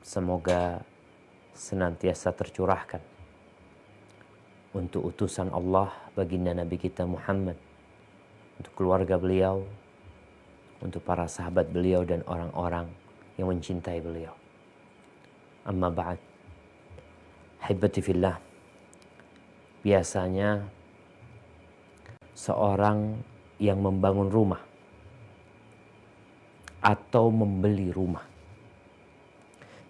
semoga senantiasa tercurahkan untuk utusan Allah baginda Nabi kita Muhammad, untuk keluarga beliau, untuk para sahabat beliau dan orang-orang yang mencintai beliau. Amma ba'd. Hibbati fillah. Biasanya seorang yang membangun rumah atau membeli rumah,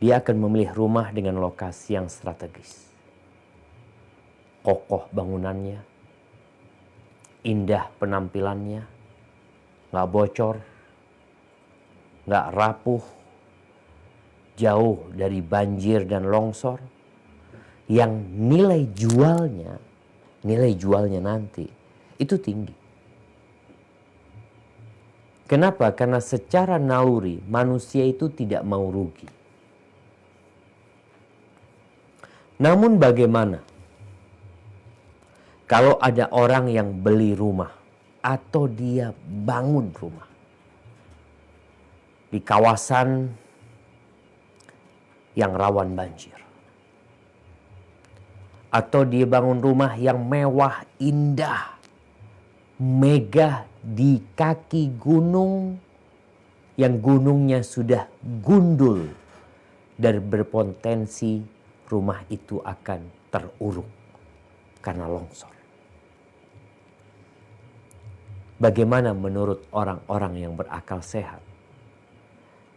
dia akan memilih rumah dengan lokasi yang strategis. Kokoh bangunannya, indah penampilannya, nggak bocor, nggak rapuh, jauh dari banjir dan longsor, yang nilai jualnya nanti itu tinggi. Kenapa? Karena secara naluri manusia itu tidak mau rugi. Namun bagaimana kalau ada orang yang beli rumah atau dia bangun rumah di kawasan yang rawan banjir, atau dia bangun rumah yang mewah, indah, megah di kaki gunung yang gunungnya sudah gundul dan berpotensi rumah itu akan teruruk karena longsor. Bagaimana menurut orang-orang yang berakal sehat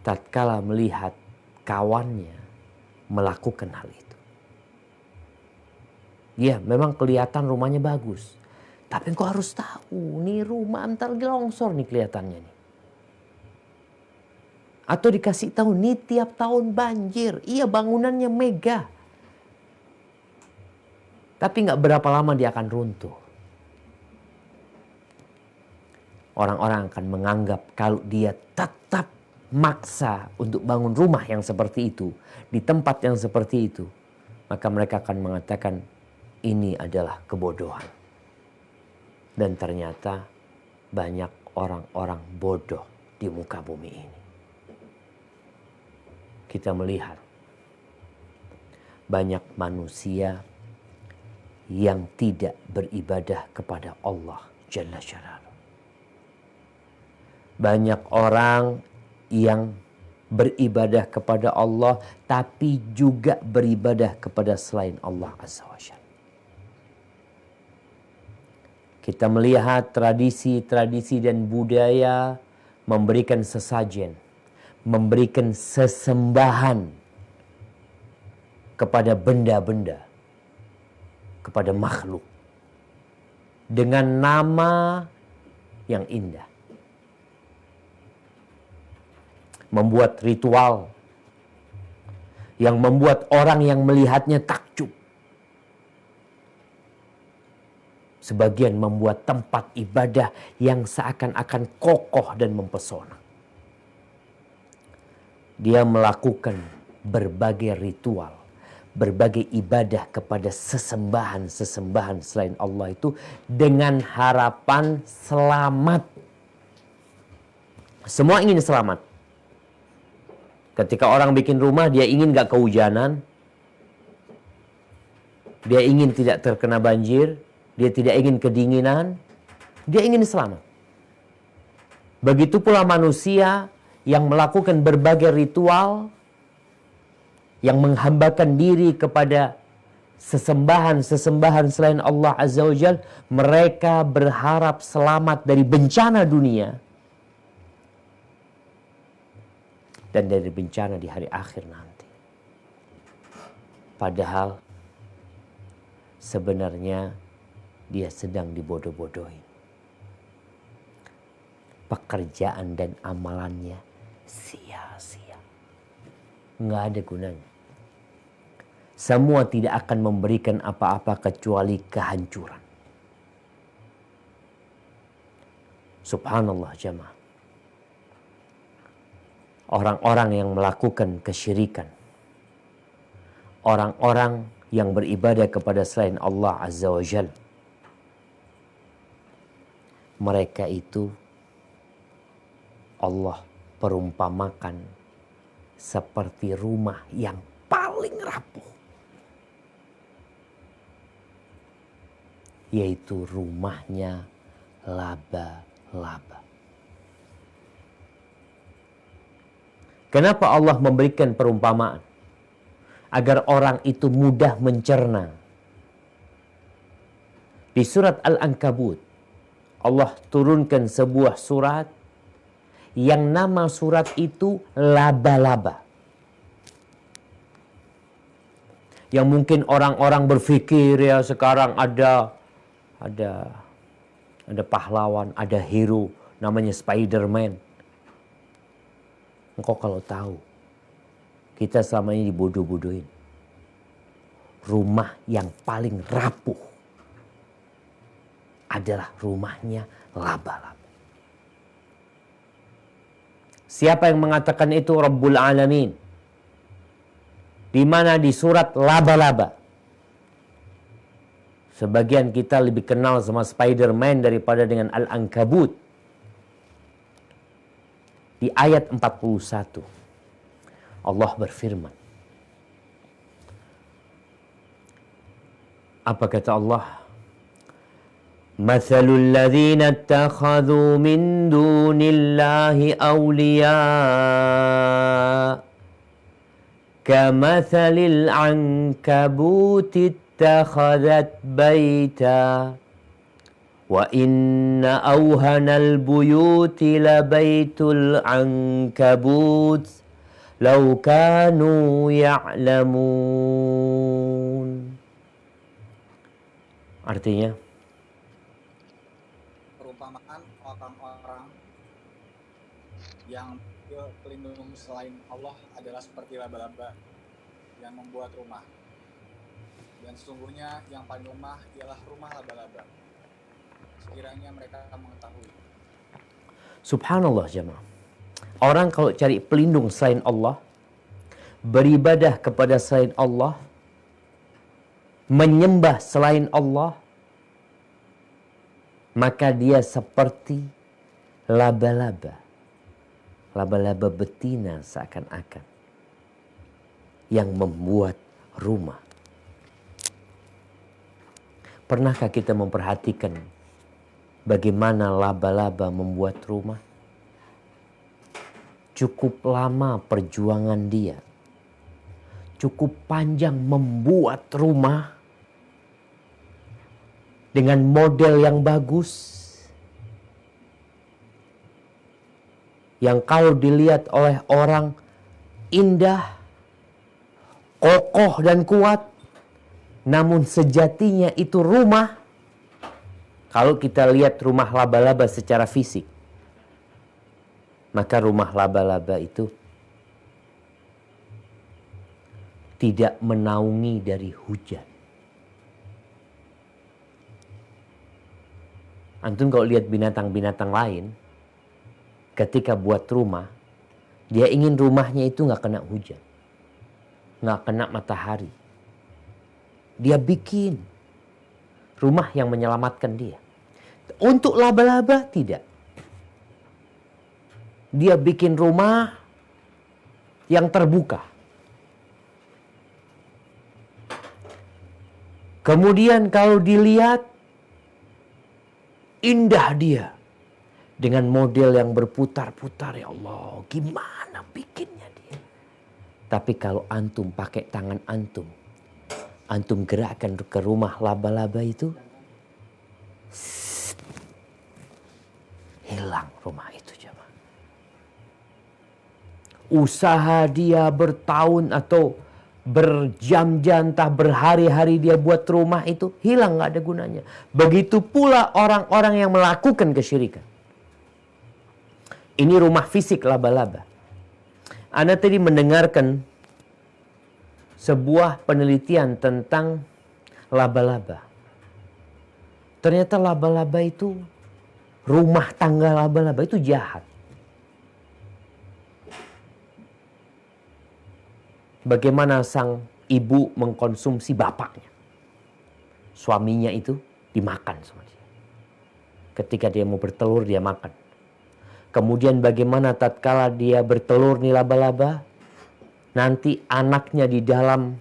tatkala melihat kawannya melakukan hal itu? Ya, memang kelihatan rumahnya bagus, tapi engkau harus tahu, nih rumah antar longsor nih kelihatannya nih. Atau dikasih tahu, nih tiap tahun banjir, iya bangunannya megah, tapi nggak berapa lama dia akan runtuh. Orang-orang akan menganggap kalau dia tetap maksa untuk bangun rumah yang seperti itu, di tempat yang seperti itu, maka mereka akan mengatakan ini adalah kebodohan. Dan ternyata banyak orang-orang bodoh di muka bumi ini. Kita melihat banyak manusia yang tidak beribadah kepada Allah Jalla Jalaluhu. Banyak orang yang beribadah kepada Allah tapi juga beribadah kepada selain Allah Azza wa Jalla. Kita melihat tradisi-tradisi dan budaya memberikan sesajen, memberikan sesembahan kepada benda-benda, kepada makhluk dengan nama yang indah. Membuat ritual yang membuat orang yang melihatnya takjub. Sebagian membuat tempat ibadah yang seakan-akan kokoh dan mempesona. Dia melakukan berbagai ritual, berbagai ibadah kepada sesembahan-sesembahan selain Allah itu dengan harapan selamat. Semua ingin selamat. Ketika orang bikin rumah, dia ingin gak kehujanan, dia ingin tidak terkena banjir, dia tidak ingin kedinginan, dia ingin selamat. Begitu pula manusia yang melakukan berbagai ritual, yang menghambakan diri kepada sesembahan-sesembahan selain Allah Azza wa Jalla, mereka berharap selamat dari bencana dunia dan dari bencana di hari akhir nanti. Padahal sebenarnya dia sedang dibodoh-bodohin. Pekerjaan dan amalannya sia-sia. Nggak ada gunanya. Semua tidak akan memberikan apa-apa kecuali kehancuran. Subhanallah jamaah. Orang-orang yang melakukan kesyirikan, orang-orang yang beribadah kepada selain Allah Azza wa Jalla, mereka itu Allah perumpamakan seperti rumah yang paling rapuh, yaitu rumahnya laba-laba. Kenapa Allah memberikan perumpamaan? Agar orang itu mudah mencerna. Di surat Al-Ankabut, Allah turunkan sebuah surat yang nama surat itu laba-laba. Yang mungkin orang-orang berpikir ya sekarang ada pahlawan, ada hero namanya Spider-Man. Engkau kalau tahu, kita selama ini dibodoh-bodohin. Rumah yang paling rapuh adalah rumahnya laba-laba. Siapa yang mengatakan itu? Rabbul Alamin. Di mana di surat laba-laba. Sebagian kita lebih kenal sama Spider-Man daripada dengan Al-Ankabut. Di ayat 41 Allah berfirman. Apa kata Allah? Mathalul ladzina ittakhadhu min dunillahi awliya kamathalil ankabuti ittakhadhat baita wa inna awhanal buyuti labaitul ankabut law kanu ya'lamun. Artinya, perumpamaan orang-orang yang pelindung selain Allah adalah seperti laba-laba yang membuat rumah. Dan sesungguhnya yang paling lemah ialah rumah laba-laba. Sekiranya mereka mengetahui. Subhanallah jemaah. Orang kalau cari pelindung selain Allah, beribadah kepada selain Allah, menyembah selain Allah, maka dia seperti laba-laba. Laba-laba betina seakan-akan yang membuat rumah. Pernahkah kita memperhatikan bagaimana laba-laba membuat rumah? Cukup lama perjuangan dia. Cukup panjang membuat rumah dengan model yang bagus. Yang kalau dilihat oleh orang indah, kokoh dan kuat. Namun sejatinya itu rumah. Kalau kita lihat rumah laba-laba secara fisik, maka rumah laba-laba itu tidak menaungi dari hujan. Antum kalau lihat binatang-binatang lain, ketika buat rumah, dia ingin rumahnya itu nggak kena hujan, nggak kena matahari. Dia bikin rumah yang menyelamatkan dia. Untuk laba-laba tidak. Dia bikin rumah yang terbuka. Kemudian kalau dilihat, indah dia. Dengan model yang berputar-putar, ya Allah, gimana bikinnya dia. Tapi kalau antum pakai tangan antum gerakkan ke rumah laba-laba itu, hilang rumah itu jemaah. Usaha dia bertahun atau berjam-jam, entah berhari-hari dia buat rumah itu, hilang, gak ada gunanya. Begitu pula orang-orang yang melakukan kesyirikan. Ini rumah fisik laba-laba. Ana tadi mendengarkan sebuah penelitian tentang laba-laba. Ternyata laba-laba itu, rumah tangga laba-laba itu jahat. Bagaimana sang ibu mengkonsumsi bapaknya. Suaminya itu dimakan sama dia. Ketika dia mau bertelur, dia makan. Kemudian bagaimana tatkala dia bertelur nih laba-laba, nanti anaknya di dalam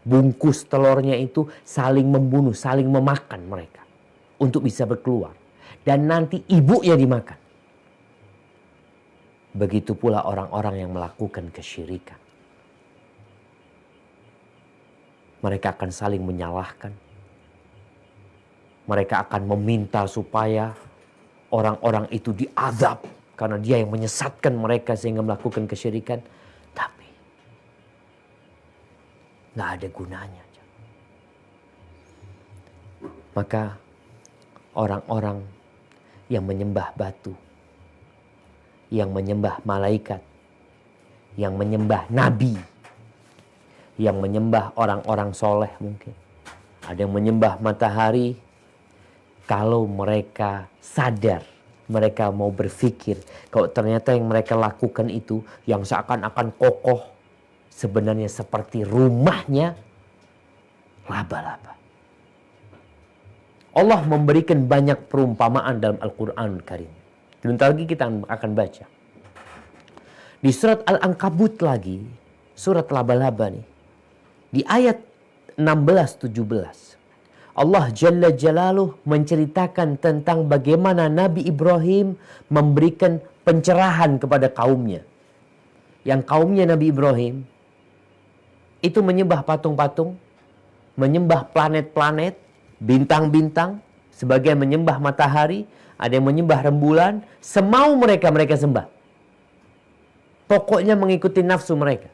bungkus telurnya itu saling membunuh, saling memakan mereka untuk bisa berkeluar. Dan nanti ibunya dimakan. Begitu pula orang-orang yang melakukan kesyirikan. Mereka akan saling menyalahkan. Mereka akan meminta supaya orang-orang itu diazab karena dia yang menyesatkan mereka sehingga melakukan kesyirikan. Tapi nggak ada gunanya. Maka orang-orang yang menyembah batu, yang menyembah malaikat, yang menyembah nabi, yang menyembah orang-orang soleh mungkin, ada yang menyembah matahari. Kalau mereka sadar, mereka mau berpikir, kalau ternyata yang mereka lakukan itu yang seakan-akan kokoh, sebenarnya seperti rumahnya laba-laba. Allah memberikan banyak perumpamaan dalam Al-Quran Karim. Sebentar lagi kita akan baca. Di surat Al-Ankabut lagi, surat laba-laba nih. Di ayat 16-17. Allah Jalla Jalaluh menceritakan tentang bagaimana Nabi Ibrahim memberikan pencerahan kepada kaumnya. Yang kaumnya Nabi Ibrahim itu menyembah patung-patung, menyembah planet-planet, bintang-bintang, sebagian menyembah matahari, ada yang menyembah rembulan, semau mereka sembah. Pokoknya mengikuti nafsu mereka.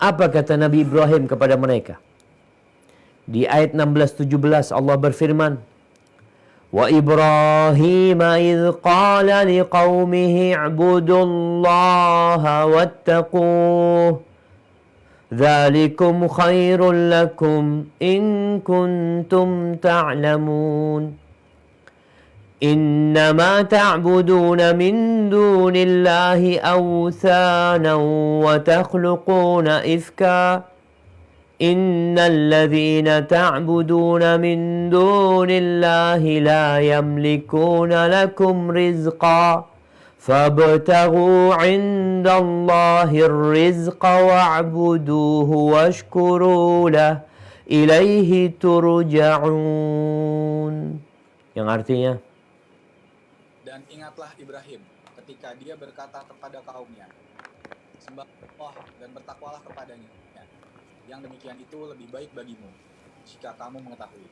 Apa kata Nabi Ibrahim kepada mereka? Di ayat 16-17 Allah berfirman, Wa Ibrahim idh qala liqaumihi i'budullaha wattaquh Dzalikum khairul lakum in kuntum ta'lamun Innama ta'buduna min dunillahi awthanan wa takhluquna ifka Innal ladzina ta'buduna min dunillahi la yamlikuna lakum rizqa Fabtaghu 'indallahi ar-rizqa wa'buduhu washkuru lah ilaihi turja'un. Yang artinya, dan ingatlah Ibrahim ketika dia berkata kepada kaumnya, sembah Allah dan bertakwalah kepadanya. Yang demikian itu lebih baik bagimu jika kamu mengetahui.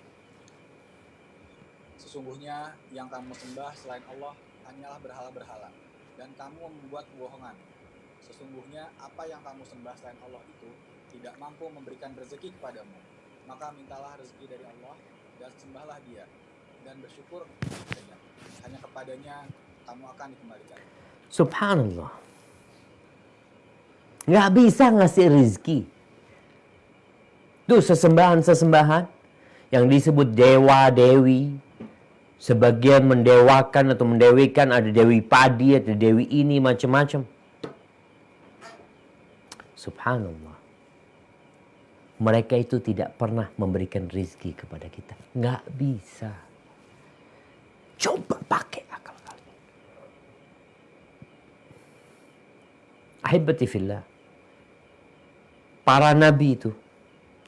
Sesungguhnya yang kamu sembah selain Allah hanyalah berhala-berhala, dan kamu membuat kebohongan. Sesungguhnya apa yang kamu sembah selain Allah itu tidak mampu memberikan rezeki kepadamu. Maka mintalah rezeki dari Allah dan sembahlah Dia, dan bersyukur kepadanya. Hanya kepadanya kamu akan dikembalikan. subhanallah. Nggak bisa ngasih rezeki. Itu sesembahan-sesembahan yang disebut dewa-dewi. Sebagian mendewakan atau mendewikan, ada dewi padi, ada dewi ini, macam-macam. Subhanallah. Mereka itu tidak pernah memberikan rezeki kepada kita. Nggak bisa. Coba pakai akal kalian. Ahibati fillah. Para nabi itu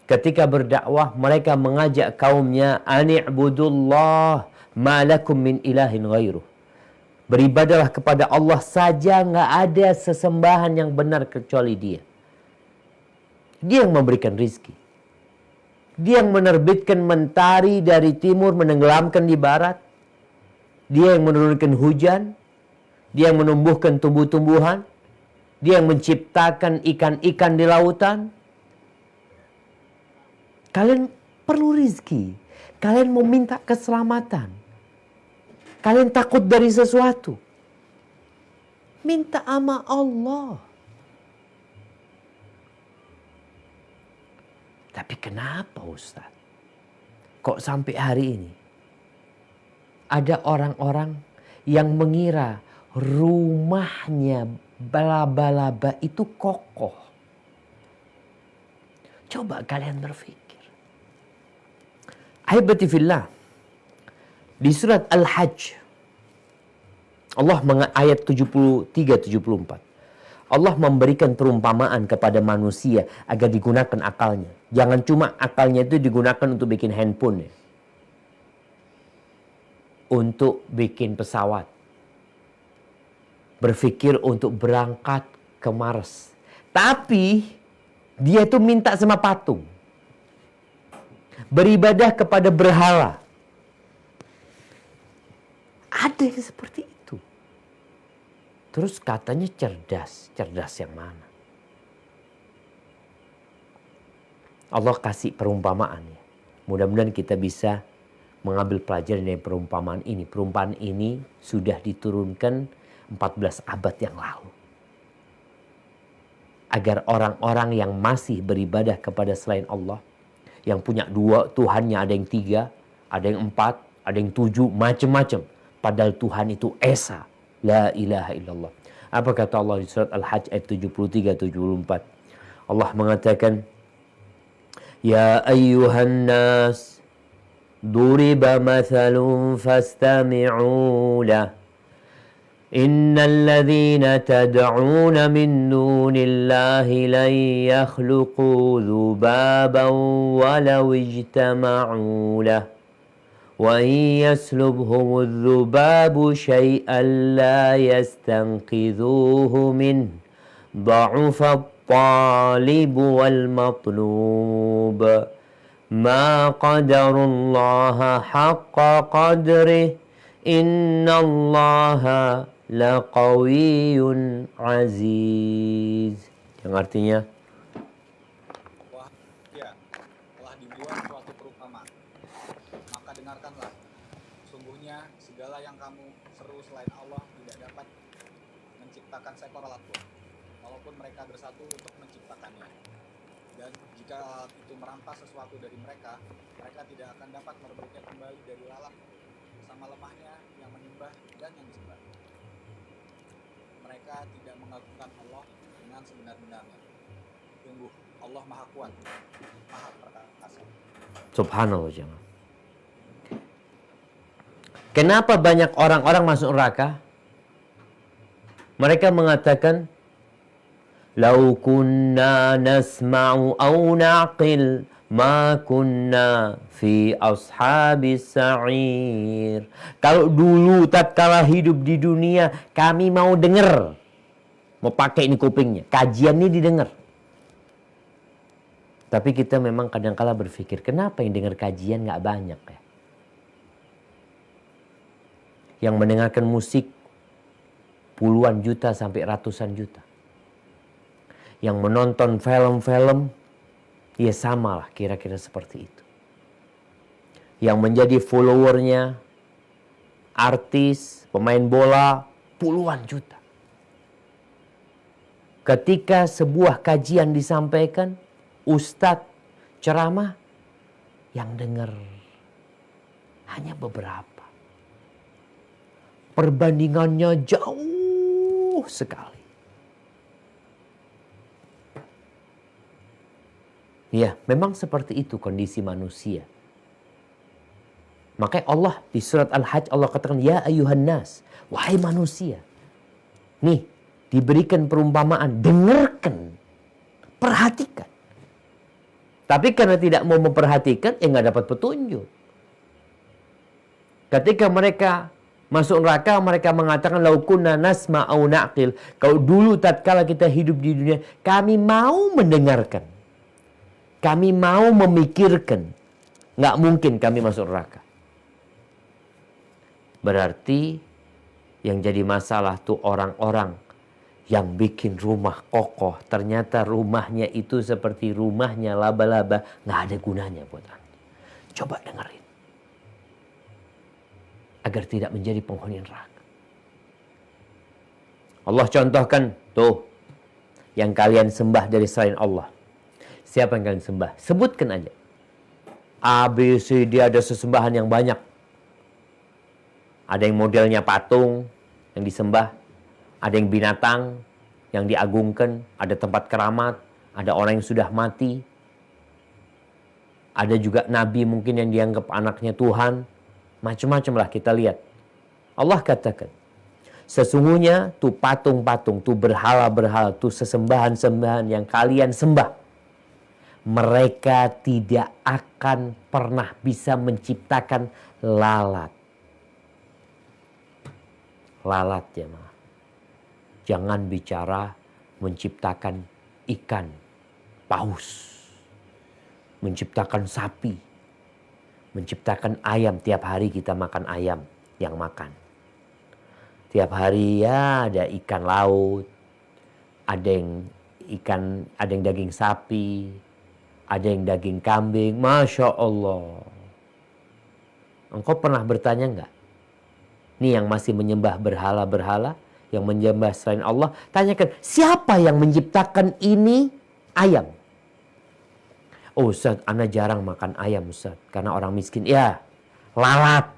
ketika berdakwah, mereka mengajak kaumnya, Ani'budullah ma lakum min ilahin ghairuh. Beribadalah kepada Allah saja, nggak ada sesembahan yang benar kecuali Dia. Dia yang memberikan rizki. Dia yang menerbitkan mentari dari timur, menenggelamkan di barat. Dia yang menurunkan hujan. Dia yang menumbuhkan tumbuh-tumbuhan. Dia yang menciptakan ikan-ikan di lautan. Kalian perlu rizki. Kalian meminta keselamatan. Kalian takut dari sesuatu. Minta sama Allah. Tapi kenapa Ustaz? Kok sampai hari ini ada orang-orang yang mengira rumahnya laba-laba itu kokoh? Coba kalian berpikir. Ahibati fillah. Di surat Al-Hajj, Allah ayat 73-74. Allah memberikan perumpamaan kepada manusia agar digunakan akalnya. Jangan cuma akalnya itu digunakan untuk bikin handphone ya. Untuk bikin pesawat. Berpikir untuk berangkat ke Mars. Tapi dia itu minta sama patung. Beribadah kepada berhala. Ada yang seperti itu. Terus katanya cerdas. Cerdas yang mana? Allah kasih perumpamaan ya. Mudah-mudahan kita bisa mengambil pelajaran dari perumpamaan ini. Perumpamaan ini sudah diturunkan 14 abad yang lalu. Agar orang-orang yang masih beribadah kepada selain Allah, yang punya dua Tuhannya, ada yang 3, ada yang 4, ada yang 7, macam-macam. Padahal Tuhan itu Esa. La ilaha illallah. Apa kata Allah di surat Al-Hajj ayat 73-74? Allah mengatakan, Ya ayyuhan nas, duriba mathalun fastami'u lah. Innal ladhina tad'una min dunillahi lan yakhluqu dhubaban walau ijtama'u lah. Wa in yaslubhum adh-dhubabu shay'an la yastanqidhuhu min dha'ufa at-talib wal matlub. Ma qadarullaha haqqa qadrih. Innallaha laqawiyyun aziz. Yang artinya, Wah, ya, telah dibuat suatu perumpamaan. Maka dengarkanlah. Sungguhnya segala yang kamu seru selain Allah tidak dapat menciptakan seekor alat pun, walaupun mereka bersatu untuk menciptakannya. Dan jika alat itu merampas sesuatu dari mereka, mereka tidak akan dapat merebutnya kembali dari lalat sama lemahnya yang menyembah dan yang disembah. Mereka tidak mengagungkan Allah dengan sebenar-benarnya. Sungguh, Allah Maha Kuat, Maha Perkasa. subhanallah jangan. Kenapa banyak orang-orang masuk neraka? Mereka mengatakan, Lau kunna nasma'u aw na'qil ma kunna fi ashabis sa'ir. Kalau dulu tatkala hidup di dunia kami mau dengar, mau pakai ini kupingnya, kajian ini didengar. Tapi kita memang kadang-kala berpikir, kenapa yang dengar kajian nggak banyak ya? Yang mendengarkan musik puluhan juta sampai ratusan juta. Yang menonton film-film, ya sama lah kira-kira seperti itu. Yang menjadi followernya artis, pemain bola, puluhan juta. Ketika sebuah kajian disampaikan, ustadz ceramah, yang dengar hanya beberapa. Perbandingannya jauh sekali. Ya, memang seperti itu kondisi manusia. Makanya Allah di surat Al-Hajj Allah katakan, Ya ayuhan nas, wahai manusia. Nih, diberikan perumpamaan, dengarkan, perhatikan. Tapi karena tidak mau memperhatikan, nggak dapat petunjuk. Ketika mereka masuk neraka, mereka mengatakan, Lau kunna nasma au na'qil. Kalau dulu tatkala kita hidup di dunia, kami mau mendengarkan. Kami mau memikirkan. Nggak mungkin kami masuk neraka. Berarti yang jadi masalah tuh orang-orang yang bikin rumah kokoh. Ternyata rumahnya itu seperti rumahnya laba-laba. Nggak ada gunanya buat Anda. Coba dengerin. Agar tidak menjadi penghuni neraka. Allah contohkan tuh. Yang kalian sembah dari selain Allah. Siapa yang kalian sembah? Sebutkan aja. A, B, C, D, ada sesembahan yang banyak. Ada yang modelnya patung yang disembah. Ada yang binatang yang diagungkan. Ada tempat keramat. Ada orang yang sudah mati. Ada juga nabi mungkin yang dianggap anaknya Tuhan. Macam-macam lah kita lihat. Allah katakan, Sesungguhnya tuh patung-patung, tuh berhala-berhala, tuh sesembahan-sembahan yang kalian sembah, mereka tidak akan pernah bisa menciptakan lalat. Lalat ya, jangan bicara menciptakan ikan paus, menciptakan sapi, menciptakan ayam. Tiap hari kita makan ayam yang makan. Tiap hari ya ada ikan laut, ada yang ikan, ada yang daging sapi, ada yang daging kambing. Masya Allah. Engkau pernah bertanya enggak? Nih yang masih menyembah berhala-berhala, yang menyembah selain Allah, tanyakan, siapa yang menciptakan ini ayam? Oh Ustaz, ana jarang makan ayam Ustaz, karena orang miskin. Ya, lalat.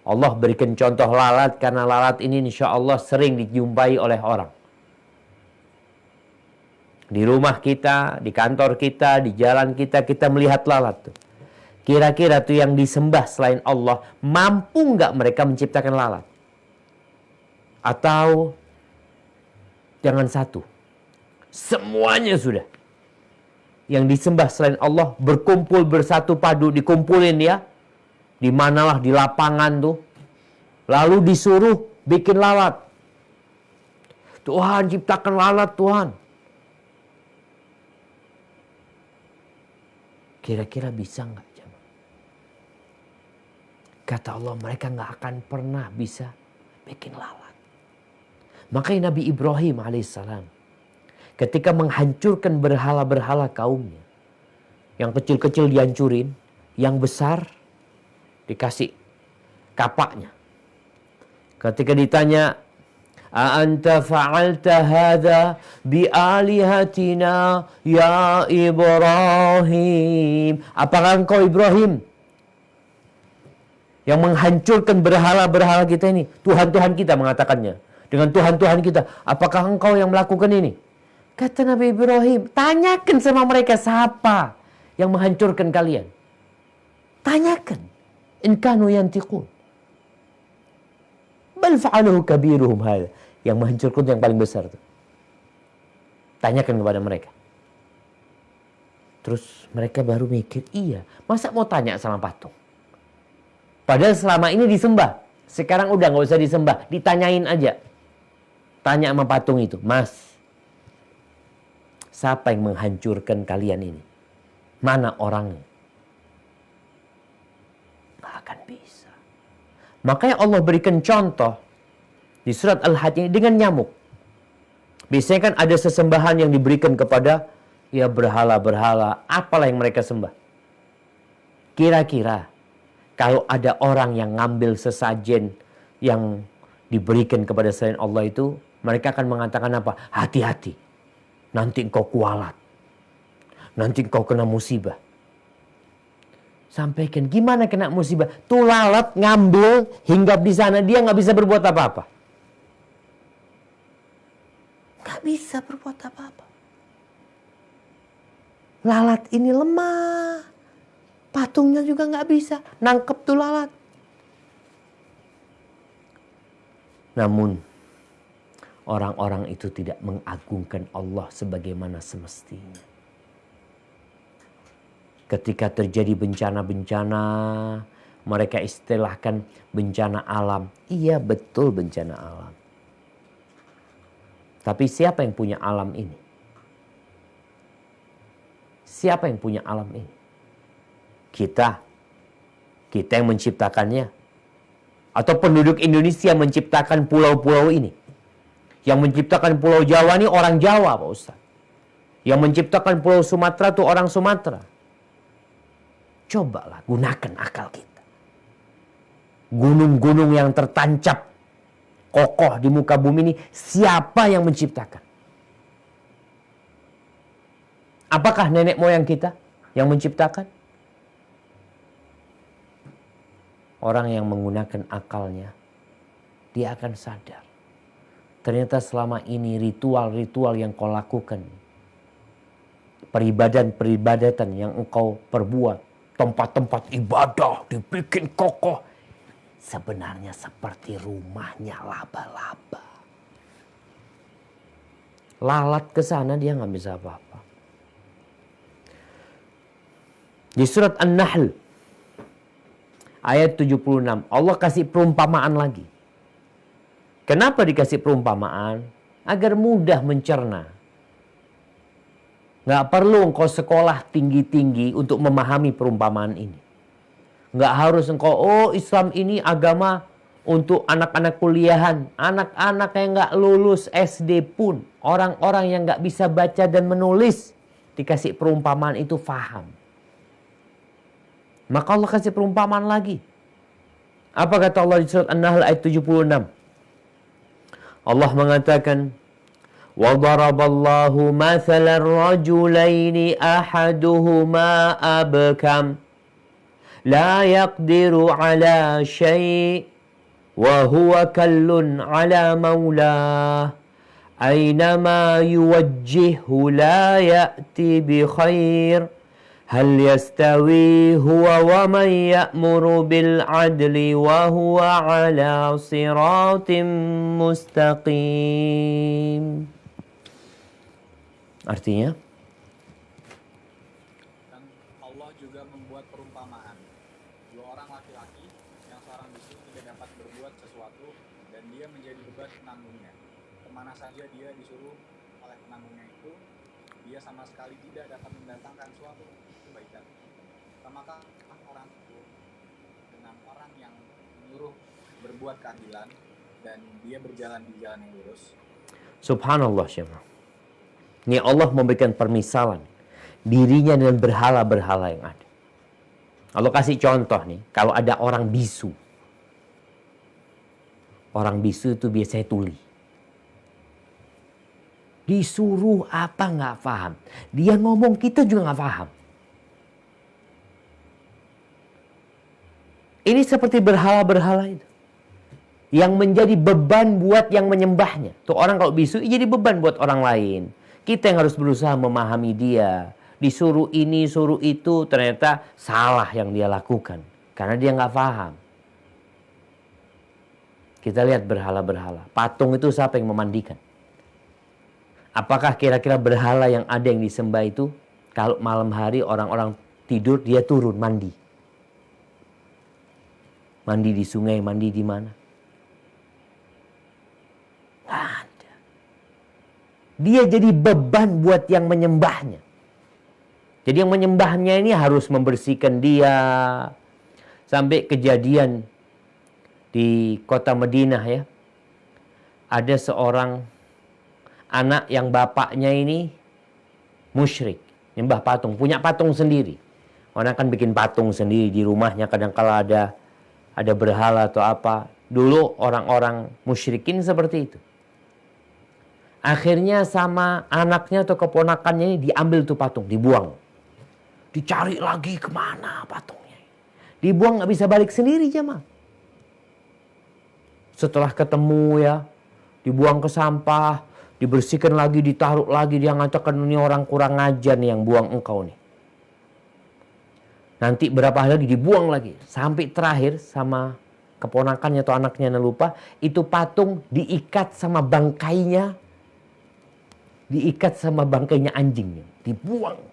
Allah berikan contoh lalat, karena lalat ini insya Allah sering dijumpai oleh orang. Di rumah kita, di kantor kita, di jalan kita, kita melihat lalat tuh. Kira-kira tuh yang disembah selain Allah, mampu nggak mereka menciptakan lalat? Atau jangan satu, semuanya sudah. Yang disembah selain Allah berkumpul bersatu padu, dikumpulin ya. Di manalah di lapangan tuh. Lalu disuruh bikin lalat. Tuhan ciptakan lalat Tuhan. Kira-kira bisa nggak? Kata Allah, mereka nggak akan pernah bisa bikin lalat. Makanya Nabi Ibrahim alaihissalam ketika menghancurkan berhala-berhala kaumnya, yang kecil-kecil dihancurin, yang besar dikasih kapaknya. Ketika ditanya, "A'anta fa'alta hadha bi'alihatina ya Ibrahim?" Apakah engkau Ibrahim yang menghancurkan berhala-berhala kita ini? Tuhan-Tuhan kita mengatakannya. Dengan Tuhan-Tuhan kita, apakah engkau yang melakukan ini? Kata Nabi Ibrahim, tanyakan sama mereka siapa yang menghancurkan kalian. Tanyakan. In kanu yantiqun. Bal fa'aluhu kabiruhum hadha. Yang menghancurkan yang paling besar itu. Tanyakan kepada mereka. Terus mereka baru mikir, iya, masa mau tanya sama patung? Padahal selama ini disembah. Sekarang udah gak usah disembah, ditanyain aja. Tanya sama patung itu, Mas, siapa yang menghancurkan kalian ini? Mana orangnya? Gak akan bisa. Makanya Allah berikan contoh di surat Al-Hajj ini dengan nyamuk. Biasanya kan ada sesembahan yang diberikan kepada ya berhala-berhala, apalah yang mereka sembah. Kira-kira kalau ada orang yang ngambil sesajen yang diberikan kepada selain Allah itu, mereka akan mengatakan apa? Hati-hati, nanti engkau kualat, nanti engkau kena musibah. Sampaikan, gimana kena musibah? Tuh lalat ngambil, hinggap di sana, dia nggak bisa berbuat apa-apa. Nggak bisa berbuat apa-apa. Lalat ini lemah. Patungnya juga nggak bisa nangkep tuh lalat. Namun orang-orang itu tidak mengagungkan Allah sebagaimana semestinya. Ketika terjadi bencana-bencana, mereka istilahkan bencana alam. Iya, betul bencana alam. Tapi siapa yang punya alam ini? Siapa yang punya alam ini? Kita yang menciptakannya. Atau penduduk Indonesia menciptakan pulau-pulau ini. Yang menciptakan pulau Jawa ini orang Jawa, Pak Ustaz. Yang menciptakan pulau Sumatera itu orang Sumatera. Cobalah gunakan akal kita. Gunung-gunung yang tertancap kokoh di muka bumi ini, siapa yang menciptakan? Apakah nenek moyang kita yang menciptakan? Orang yang menggunakan akalnya, dia akan sadar. Ternyata selama ini ritual-ritual yang kau lakukan, peribadatan yang engkau perbuat, tempat-tempat ibadah dibikin kokoh, sebenarnya seperti rumahnya laba-laba. Lalat ke sana dia nggak bisa apa-apa. Di surat An-Nahl ayat 76 Allah kasih perumpamaan lagi. Kenapa dikasih perumpamaan? Agar mudah mencerna. Nggak perlu engkau sekolah tinggi-tinggi untuk memahami perumpamaan ini. Nggak harus engkau, Islam ini agama untuk anak-anak kuliahan. Anak-anak yang nggak lulus SD pun. Orang-orang yang nggak bisa baca dan menulis. Dikasih perumpamaan itu faham. Maka Allah kasih perumpamaan lagi. Apa kata Allah di surat An-Nahl ayat 76? Allah mengatakan, وَضَرَبَ اللَّهُ مَثَلَ الرَّجُلَيْنِ أَحَدُهُمَا أَبْكَمَ لَا يَقْدِرُ عَلَى شَيْءٍ وَهُوَ كَلٌّ عَلَى مَوْلَاهُ أَيْنَمَا يُوَجِّههُ لَا يَأْتِي بِخَيْرٍ هَلْ يَسْتَوِي هُوَ وَمَنْ يَأْمُرُ بِالْعَدْلِ وَهُوَ عَلَى صِرَاطٍ مُسْتَقِيمٍ. Artinya, dan Allah juga membuat perumpamaan. Dua orang laki-laki yang seorang bisu tidak dapat berbuat sesuatu dan dia menjadi beban penanggungnya. Kemana saja dia disuruh oleh penanggungnya itu, dia sama sekali tidak dapat mendatangkan suatu kebaikan. Samakah orang itu dengan orang yang menyuruh berbuat keadilan dan dia berjalan di jalan yang lurus. subhanallah syaikhana. Ini Allah memberikan permisalan dirinya dengan berhala-berhala yang ada. Allah kasih contoh nih, kalau ada orang bisu. Orang bisu itu biasanya tuli. Disuruh apa nggak paham. Dia ngomong kita juga nggak paham. Ini seperti berhala-berhala itu. Yang menjadi beban buat yang menyembahnya. Tuh orang kalau bisu jadi beban buat orang lain. Kita yang harus berusaha memahami dia. Disuruh ini, suruh itu, ternyata salah yang dia lakukan. Karena dia nggak paham. Kita lihat berhala-berhala. Patung itu siapa yang memandikan? Apakah kira-kira berhala yang ada yang disembah itu, kalau malam hari orang-orang tidur, dia turun mandi? Mandi di sungai, mandi di mana? Nggak ada. Dia jadi beban buat yang menyembahnya. Jadi yang menyembahnya ini harus membersihkan dia. Sampai kejadian di kota Madinah ya. Ada seorang anak yang bapaknya ini musyrik. Nyembah patung. Punya patung sendiri. Orang kan bikin patung sendiri di rumahnya. Kadang-kala ada berhala atau apa. Dulu orang-orang musyrikin seperti itu. Akhirnya sama anaknya atau keponakannya ini diambil tuh patung. Dibuang. Dicari lagi kemana patungnya. Dibuang gak bisa balik sendiri jemaah. Setelah ketemu ya. Dibuang ke sampah. Dibersihkan lagi, ditaruh lagi. Dia ngatakan ini orang kurang ajar nih yang buang engkau nih. Nanti berapa hari lagi dibuang lagi. Sampai terakhir sama keponakannya atau anaknya yang lupa. Itu patung diikat sama bangkainya. Diikat sama bangkainya anjingnya. Dibuang.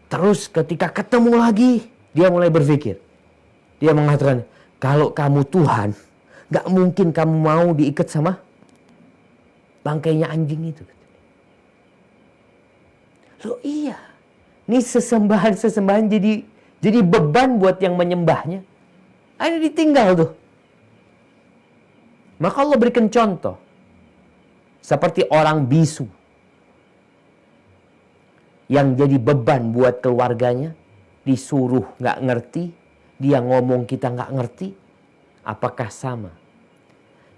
Terus ketika ketemu lagi. Dia mulai berpikir. Dia mengatakan. Kalau kamu Tuhan. Gak mungkin kamu mau diikat sama bangkainya anjing itu. Loh iya. Ini sesembahan-sesembahan jadi beban buat yang menyembahnya. Ini ditinggal tuh. Maka Allah berikan contoh. Seperti orang bisu. Yang jadi beban buat keluarganya. Disuruh gak ngerti. Dia ngomong kita gak ngerti. Apakah sama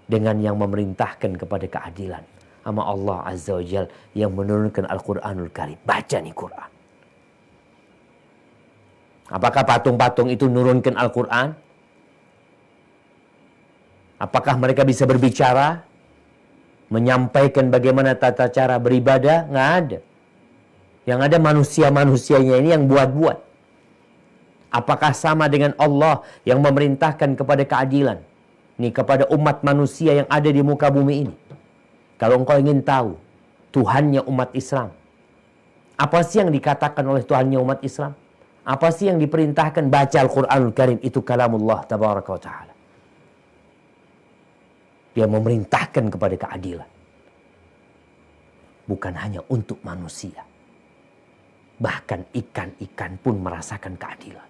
dengan yang memerintahkan kepada keadilan? Sama Allah Azza wa Jal yang menurunkan Al-Quranul Karim. Baca nih Quran. Apakah patung-patung itu menurunkan Al-Quran? Apakah mereka bisa berbicara? Menyampaikan bagaimana tata cara beribadah? Nggak ada. Yang ada manusia-manusianya ini yang buat-buat. Apakah sama dengan Allah yang memerintahkan kepada keadilan? Ini kepada umat manusia yang ada di muka bumi ini. Kalau engkau ingin tahu Tuhannya umat Islam, apa sih yang dikatakan oleh Tuhannya umat Islam? Apa sih yang diperintahkan? Baca Al-Quranul Karim, itu kalamullah tabaraka wa ta'ala. Dia memerintahkan kepada keadilan. Bukan hanya untuk manusia. Bahkan ikan-ikan pun merasakan keadilan.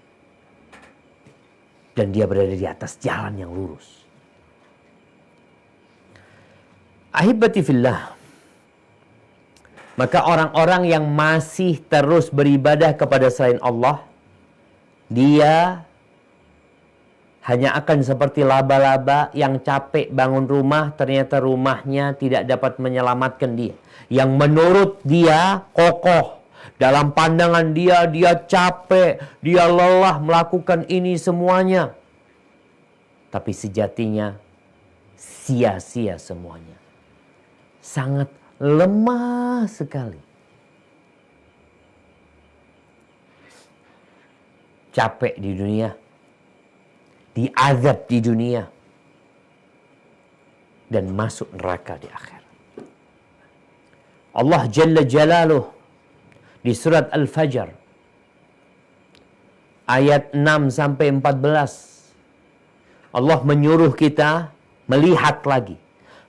Dan dia berada di atas jalan yang lurus. Ahibati fillah. Maka orang-orang yang masih terus beribadah kepada selain Allah, dia hanya akan seperti laba-laba yang capek bangun rumah, ternyata rumahnya tidak dapat menyelamatkan dia. Yang menurut dia kokoh. Dalam pandangan dia capek, dia lelah melakukan ini semuanya. Tapi sejatinya sia-sia semuanya. Sangat lemah sekali. Capek di dunia. Diazab di dunia. Dan masuk neraka di akhirat. Allah Jalla Jalaluh di surat Al-Fajr ayat 6 sampai 14. Allah menyuruh kita melihat lagi.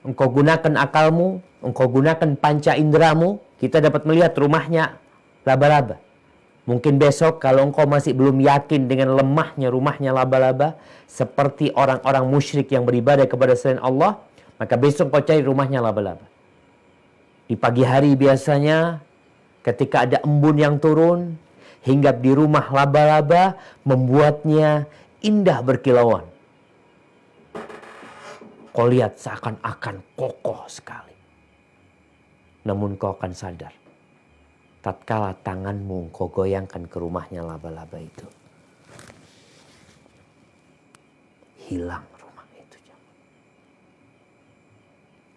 Engkau gunakan akalmu, engkau gunakan panca inderamu, kita dapat melihat rumahnya laba-laba. Mungkin besok kalau engkau masih belum yakin dengan lemahnya rumahnya laba-laba, seperti orang-orang musyrik yang beribadah kepada selain Allah, maka besok kau cari rumahnya laba-laba. Di pagi hari biasanya ketika ada embun yang turun, hinggap di rumah laba-laba membuatnya indah berkilauan. Kau lihat seakan-akan kokoh sekali. Namun kau akan sadar, tatkala tanganmu kau goyangkan ke rumahnya laba-laba itu, hilang rumah itu.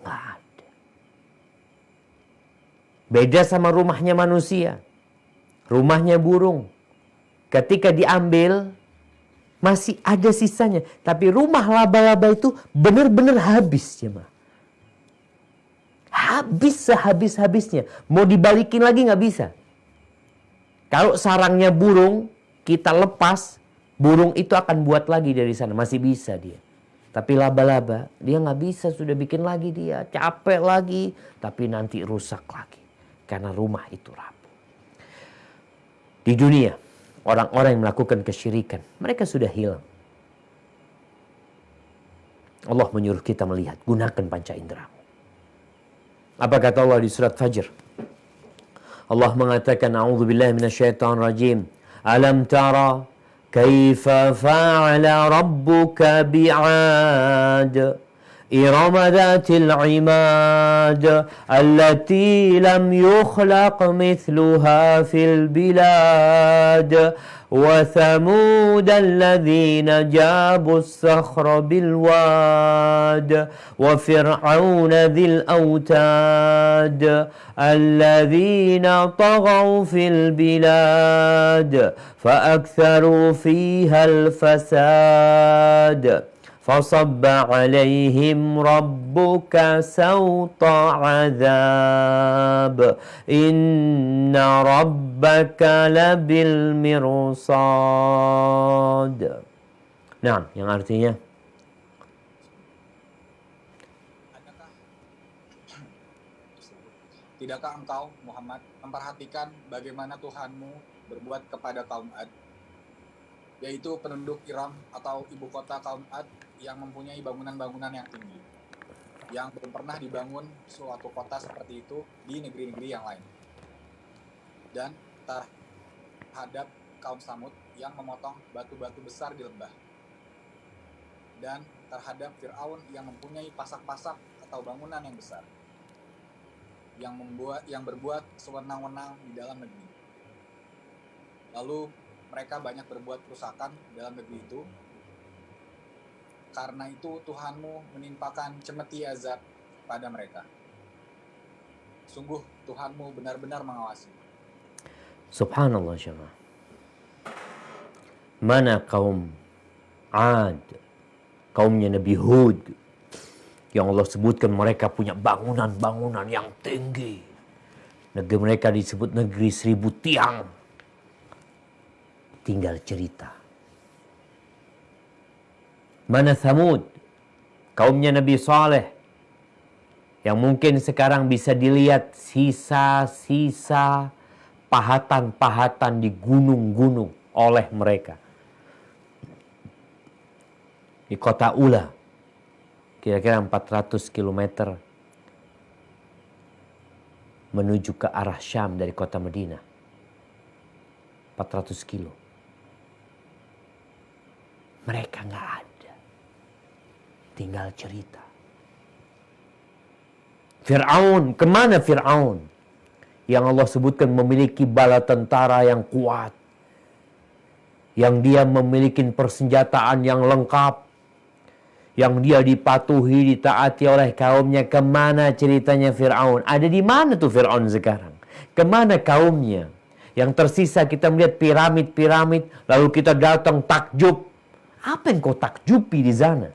Nggak ada. Beda sama rumahnya manusia. Rumahnya burung. Ketika diambil, masih ada sisanya. Tapi rumah laba-laba itu benar-benar habis, jemaah. Habis sehabis-habisnya. Mau dibalikin lagi nggak bisa. Kalau sarangnya burung, kita lepas, burung itu akan buat lagi dari sana. Masih bisa dia. Tapi laba-laba, dia nggak bisa, sudah bikin lagi dia. Capek lagi, tapi nanti rusak lagi. Karena rumah itu rapuh. Di dunia, orang-orang yang melakukan kesyirikan, mereka sudah hilang. Allah menyuruh kita melihat, gunakan panca inderamu. Apa kata Allah di surat Fajr? Allah mengatakan, A'udzubillahi minasyaitonirrajim. Alam tara kaifa fa'ala rabbuka bi'ad. إرم ذات العماد التي لم يخلق مثلها في البلاد وثمود الذين جابوا الصخر بالواد وفرعون ذي الأوتاد الذين طغوا في البلاد فأكثروا فيها الفساد فصب عليهم ربك سوط عذاب إن ربك لبالمرصاد. Nah, yang artinya Tidakkah engkau, Muhammad, memperhatikan bagaimana Tuhanmu berbuat kepada kaum Ad, yaitu penduduk Iram atau ibu kota kaum Ad yang mempunyai bangunan-bangunan yang tinggi, yang belum pernah dibangun suatu kota seperti itu di negeri-negeri yang lain. Dan terhadap kaum Samud yang memotong batu-batu besar di lembah. Dan terhadap Fir'aun yang mempunyai pasak-pasak atau bangunan yang besar, yang berbuat sewenang-wenang di dalam negeri. Lalu mereka banyak berbuat kerusakan dalam negeri itu. Karena itu Tuhanmu menimpakan cemeti azab pada mereka. Sungguh Tuhanmu benar-benar mengawasi. Subhanallah jemaah. Mana kaum Ad, kaumnya Nabi Hud, yang Allah sebutkan mereka punya bangunan-bangunan yang tinggi. Negeri mereka disebut negeri 1000 tiang. Tinggal cerita. Mana Thamud, kaumnya Nabi Saleh, yang mungkin sekarang bisa dilihat sisa-sisa pahatan-pahatan di gunung-gunung oleh mereka. Di kota Ula, kira-kira 400 km menuju ke arah Syam dari kota Madinah. 400 kilo. Mereka nggak ada. Tinggal cerita. Fir'aun, kemana Fir'aun? Yang Allah sebutkan memiliki bala tentara yang kuat. Yang dia memiliki persenjataan yang lengkap. Yang dia dipatuhi, ditaati oleh kaumnya. Kemana ceritanya Fir'aun? Ada di mana tuh Fir'aun sekarang? Kemana kaumnya? Yang tersisa kita melihat piramid-piramid. Lalu kita datang takjub. Apa yang kau takjubi di sana?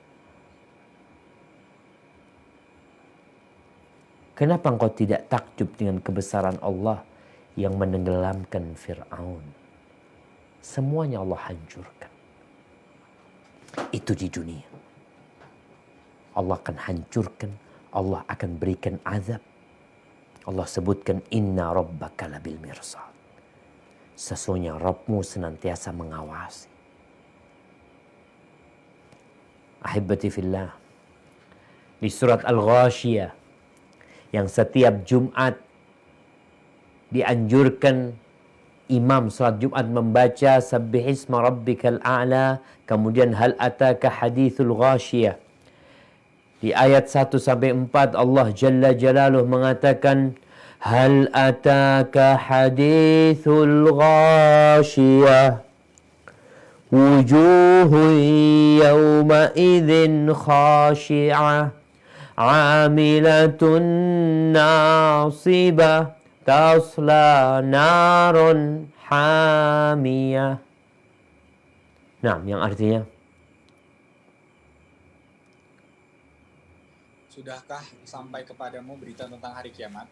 Kenapa engkau tidak takjub dengan kebesaran Allah yang menenggelamkan Fir'aun? Semuanya Allah hancurkan. Itu di dunia. Allah akan hancurkan. Allah akan berikan azab. Allah sebutkan inna rabbaka labil mirsad. Sesungguhnya Rabbmu senantiasa mengawasi. Ahibati fillah. Di surat Al-Ghashiyah, yang setiap Jumat dianjurkan imam salat Jumat membaca Sabbihisma rabbikal a'la, kemudian hal ataka hadithul ghashiyah. Di ayat 1 sampai 4 Allah Jalla Jalaluh mengatakan hal ataka hadithul ghashiyah wujuhun yawma idzin khashi'ah Amilatun nasibah tasla narun hamiyah. Nah, yang artinya Sudahkah sampai kepadamu berita tentang hari kiamat?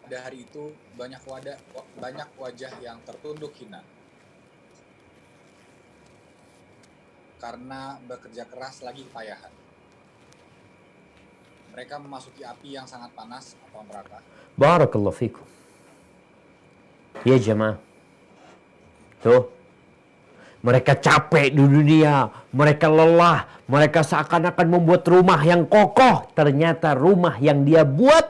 Pada hari itu banyak wajah yang tertunduk hina karena bekerja keras lagi kepayahan. Mereka memasuki api yang sangat panas atau neraka. Barakallahu fikum. Ya jemaah. Tuh. Mereka capek di dunia. Mereka lelah. Mereka seakan-akan membuat rumah yang kokoh. Ternyata rumah yang dia buat,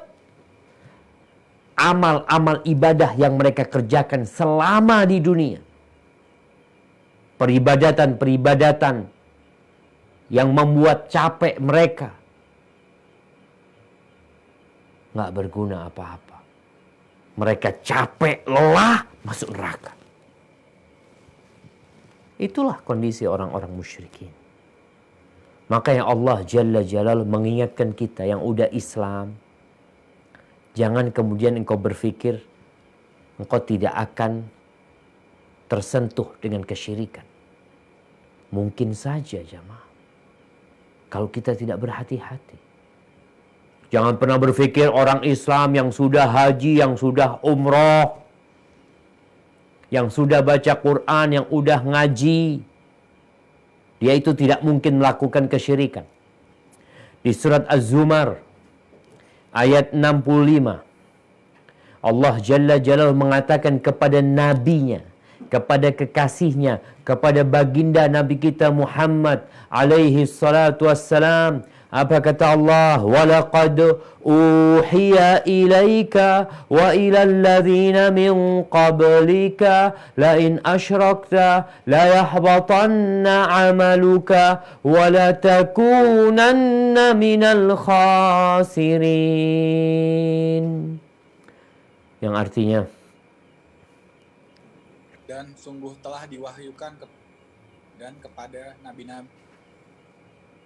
amal-amal ibadah yang mereka kerjakan selama di dunia. Peribadatan-peribadatan yang membuat capek mereka. Nggak berguna apa-apa. Mereka capek, lelah, masuk neraka. Itulah kondisi orang-orang musyrikin. Makanya Allah Jalla Jalaluhu mengingatkan kita yang udah Islam. Jangan kemudian engkau berpikir engkau tidak akan tersentuh dengan kesyirikan. Mungkin saja jamaah. Kalau kita tidak berhati-hati. Jangan pernah berpikir orang Islam yang sudah haji, yang sudah umroh, yang sudah baca Quran, yang udah ngaji, dia itu tidak mungkin melakukan kesyirikan. Di surat Az-Zumar ayat 65, Allah Jalla Jalaluhu mengatakan kepada nabinya, kepada kekasihnya, kepada baginda Nabi kita Muhammad alaihi salatu wassalam. Apa kata Allah? وَلَقَدْ أُوحِيَ إِلَيْكَ وَإِلَى الَّذِينَ مِنْ قَبْلِكَ لَإِنْ أَشْرَكْتَ لَيَحْبَطَنَّ عَمَلُكَ وَلَتَكُونَنَّ مِنَ الْخَاسِرِينَ. Yang artinya, Dan sungguh telah diwahyukan kepada nabi-nabi.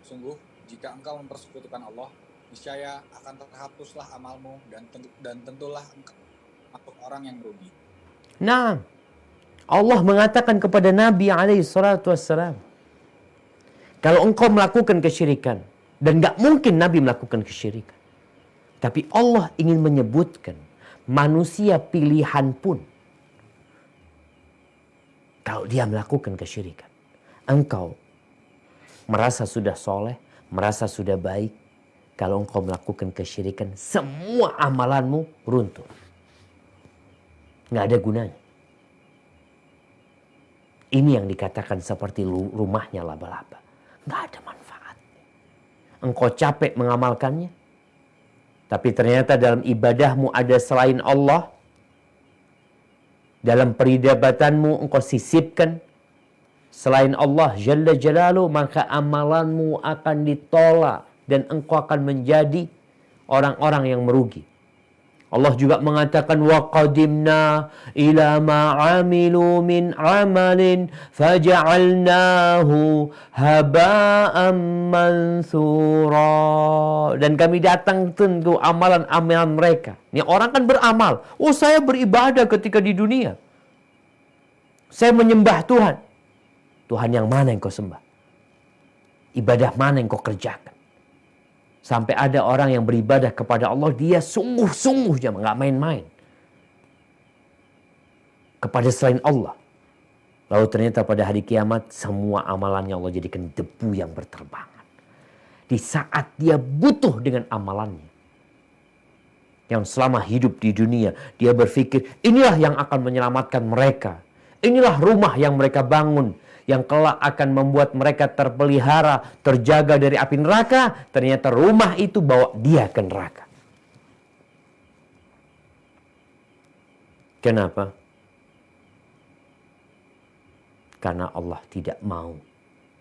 Sungguh, jika engkau mempersekutukan Allah, niscaya akan terhapuslah amalmu dan tentulah engkau masuk orang yang merugi. nah, Allah mengatakan kepada Nabi SAW, kalau engkau melakukan kesyirikan, dan gak mungkin Nabi melakukan kesyirikan, tapi Allah ingin menyebutkan manusia pilihan pun, kalau dia melakukan kesyirikan, engkau merasa sudah soleh, merasa sudah baik. Kalau engkau melakukan kesyirikan, semua amalanmu runtuh. Nggak ada gunanya. Ini yang dikatakan seperti rumahnya laba-laba. Nggak ada manfaatnya. Engkau capek mengamalkannya, tapi ternyata dalam ibadahmu ada selain Allah. Dalam peribadatanmu engkau sisipkan selain Allah Jalla Jalaluhu, maka amalanmu akan ditolak dan engkau akan menjadi orang-orang yang merugi. Allah juga mengatakan wa qadimna ila ma amilu min amalin faja'alnahu haba'an mansura. Dan kami datang tentu amalan-amalan mereka. Ini orang kan beramal. Oh, saya beribadah ketika di dunia. Saya menyembah Tuhan. Tuhan yang mana yang kau sembah? Ibadah mana yang kau kerjakan? Sampai ada orang yang beribadah kepada Allah, dia sungguh-sungguh jemaah, nggak main-main kepada selain Allah. Lalu ternyata pada hari kiamat semua amalannya Allah jadikan debu yang berterbangan. Di saat dia butuh dengan amalannya, yang selama hidup di dunia dia berpikir inilah yang akan menyelamatkan mereka, inilah rumah yang mereka bangun, yang kelak akan membuat mereka terpelihara, terjaga dari api neraka. Ternyata rumah itu bawa dia ke neraka. Kenapa? Karena Allah tidak mau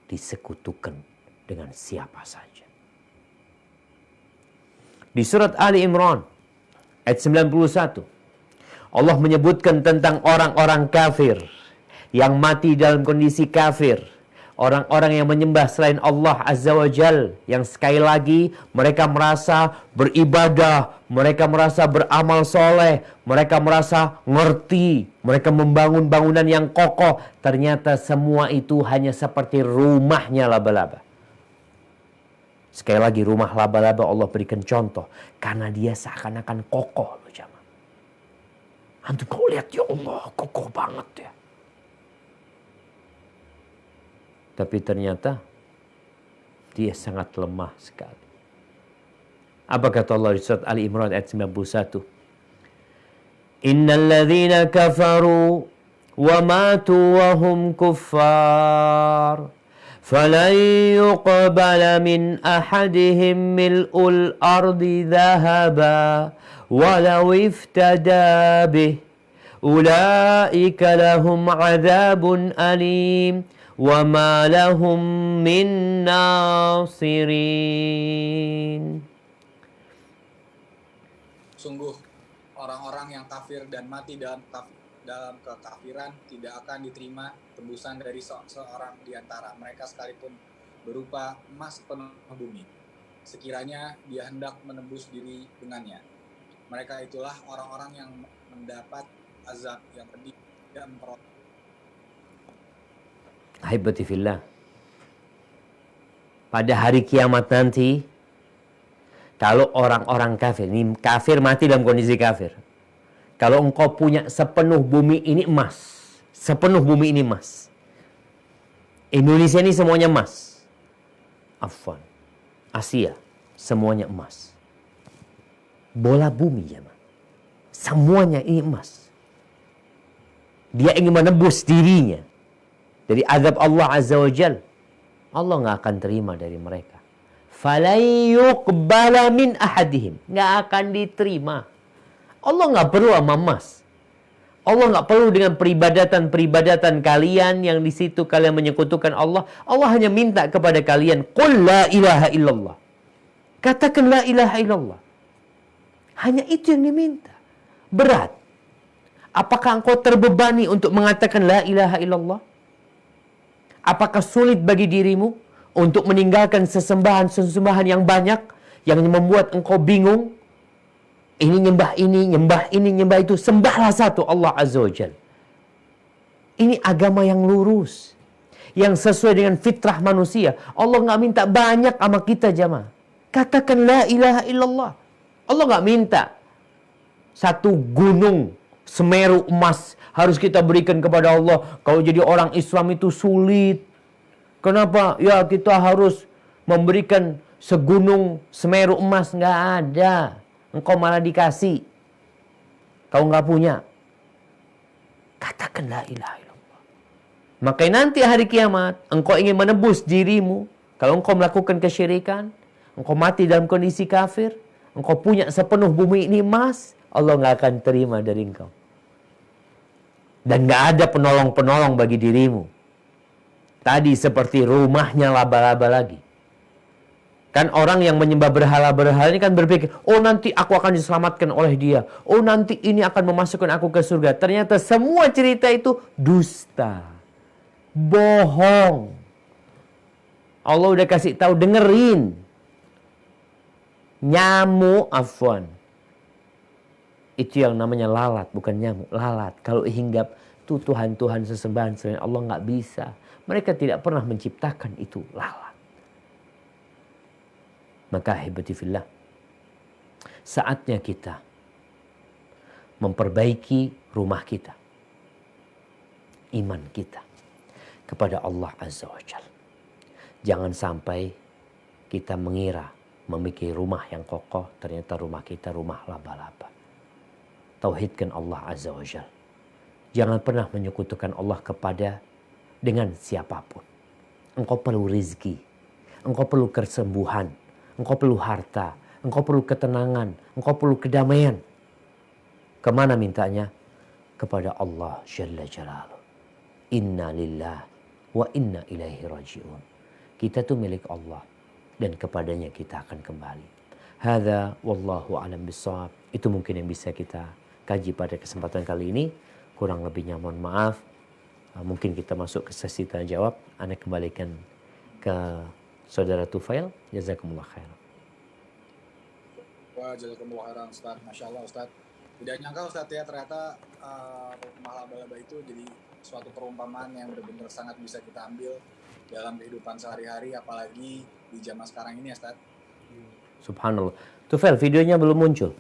disekutukan dengan siapa saja. Di surat Ali Imran ayat 91, Allah menyebutkan tentang orang-orang kafir yang mati dalam kondisi kafir. Orang-orang yang menyembah selain Allah Azza wa Jal, yang sekali lagi mereka merasa beribadah, mereka merasa beramal soleh, mereka merasa ngerti, mereka membangun bangunan yang kokoh. Ternyata semua itu hanya seperti rumahnya laba-laba. Sekali lagi rumah laba-laba Allah berikan contoh, karena dia seakan-akan kokoh loh jamaah. Antum kau lihat, ya Allah, kokoh banget ya. Tapi ternyata dia sangat lemah sekali. Apa kata Allah di surat Ali Imran ayat 91? Innal ladzina kafaru wa matu wa hum kuffar falan yuqbala min ahadihim mil'ul ardi dhahaba walau iftada bih ulaika lahum adzabun alim وَمَا لَهُمْ مِنْ نَاصِرِينَ. Sungguh orang-orang yang kafir dan mati dalam kekafiran tidak akan diterima tembusan dari seorang di antara mereka sekalipun berupa emas penuh bumi, sekiranya dia hendak menembus diri dengannya. Mereka itulah orang-orang yang mendapat azab yang pedih dan memperoleh. Ahibati fillah, pada hari kiamat nanti, kalau orang-orang kafir, ini kafir mati dalam kondisi kafir. Kalau engkau punya sepenuh bumi ini emas, sepenuh bumi ini emas. Indonesia ini semuanya emas. Afwan, Asia semuanya emas. Bola bumi ya, semuanya ini emas. Dia ingin menebus dirinya dari azab Allah Azza wa Jal. Allah nggak akan terima dari mereka. Falan yuqbala min ahadihim, nggak akan diterima. Allah nggak perlu sama emas. Allah nggak perlu dengan peribadatan kalian yang di situ kalian menyekutukan Allah. Allah hanya minta kepada kalian, qul la ilaha illallah. Katakan la ilaha illallah. Hanya itu yang diminta. Berat. Apakah engkau terbebani untuk mengatakan la ilaha illallah? Apakah sulit bagi dirimu untuk meninggalkan sesembahan yang banyak yang membuat engkau bingung? Ini nyembah ini, nyembah ini, nyembah itu. Sembahlah satu, Allah Azza wa Jal. Ini agama yang lurus, yang sesuai dengan fitrah manusia. Allah nggak minta banyak sama kita jamaah. Katakan la ilaha illallah. Allah nggak minta satu gunung Semeru emas harus kita berikan kepada Allah. Kalau jadi orang Islam itu sulit. Kenapa? Ya kita harus memberikan segunung Semeru emas. Nggak ada. Engkau malah dikasih. Kau nggak punya. Katakan la ilaha illallah. Maka nanti hari kiamat, engkau ingin menebus dirimu. Kalau engkau melakukan kesyirikan, engkau mati dalam kondisi kafir, engkau punya sepenuh bumi ini emas, Allah nggak akan terima dari engkau. Dan nggak ada penolong-penolong bagi dirimu. Tadi seperti rumahnya laba-laba lagi. Kan orang yang menyembah berhala-berhala ini kan berpikir, oh nanti aku akan diselamatkan oleh dia. Oh nanti ini akan memasukkan aku ke surga. Ternyata semua cerita itu dusta. Bohong. Allah udah kasih tahu, dengerin. Nyamuk, afwan. Itu yang namanya lalat, bukan nyamuk. Lalat. Kalau hinggap tuh Tuhan-Tuhan sesembahan selain Allah nggak bisa. Mereka tidak pernah menciptakan itu lalat. Maka ahibati fillah, saatnya kita memperbaiki rumah kita, iman kita kepada Allah Azza wa Jalla. Jangan sampai kita mengira memiliki rumah yang kokoh, ternyata rumah kita rumah laba-laba. Tauhidkan Allah Azza wa Jalla. Jangan pernah menyekutukan Allah dengan siapapun. Engkau perlu rizki, engkau perlu kesembuhan, engkau perlu harta, engkau perlu ketenangan, engkau perlu kedamaian. Kemana mintanya? Kepada Allah Jalla Jalaluh. Inna lillah wa inna ilaihi raji'un. Kita itu milik Allah dan kepadanya kita akan kembali. Hadza wallahu alam bissawab. Itu mungkin yang bisa kita kaji pada kesempatan kali ini. Kurang lebihnya mohon maaf. Mungkin kita masuk ke sesi tanya jawab. Anda kembalikan ke saudara Tufail. Jazakumullah khairan. Wah, jazakumullah khairan Ustaz. Masya Allah Ustaz. Tidak nyangka Ustaz ya, ternyata rumah laba-laba itu jadi suatu perumpamaan yang benar-benar sangat bisa kita ambil dalam kehidupan sehari-hari, apalagi di zaman sekarang ini ya Ustaz. Subhanallah. Tufail, videonya belum muncul.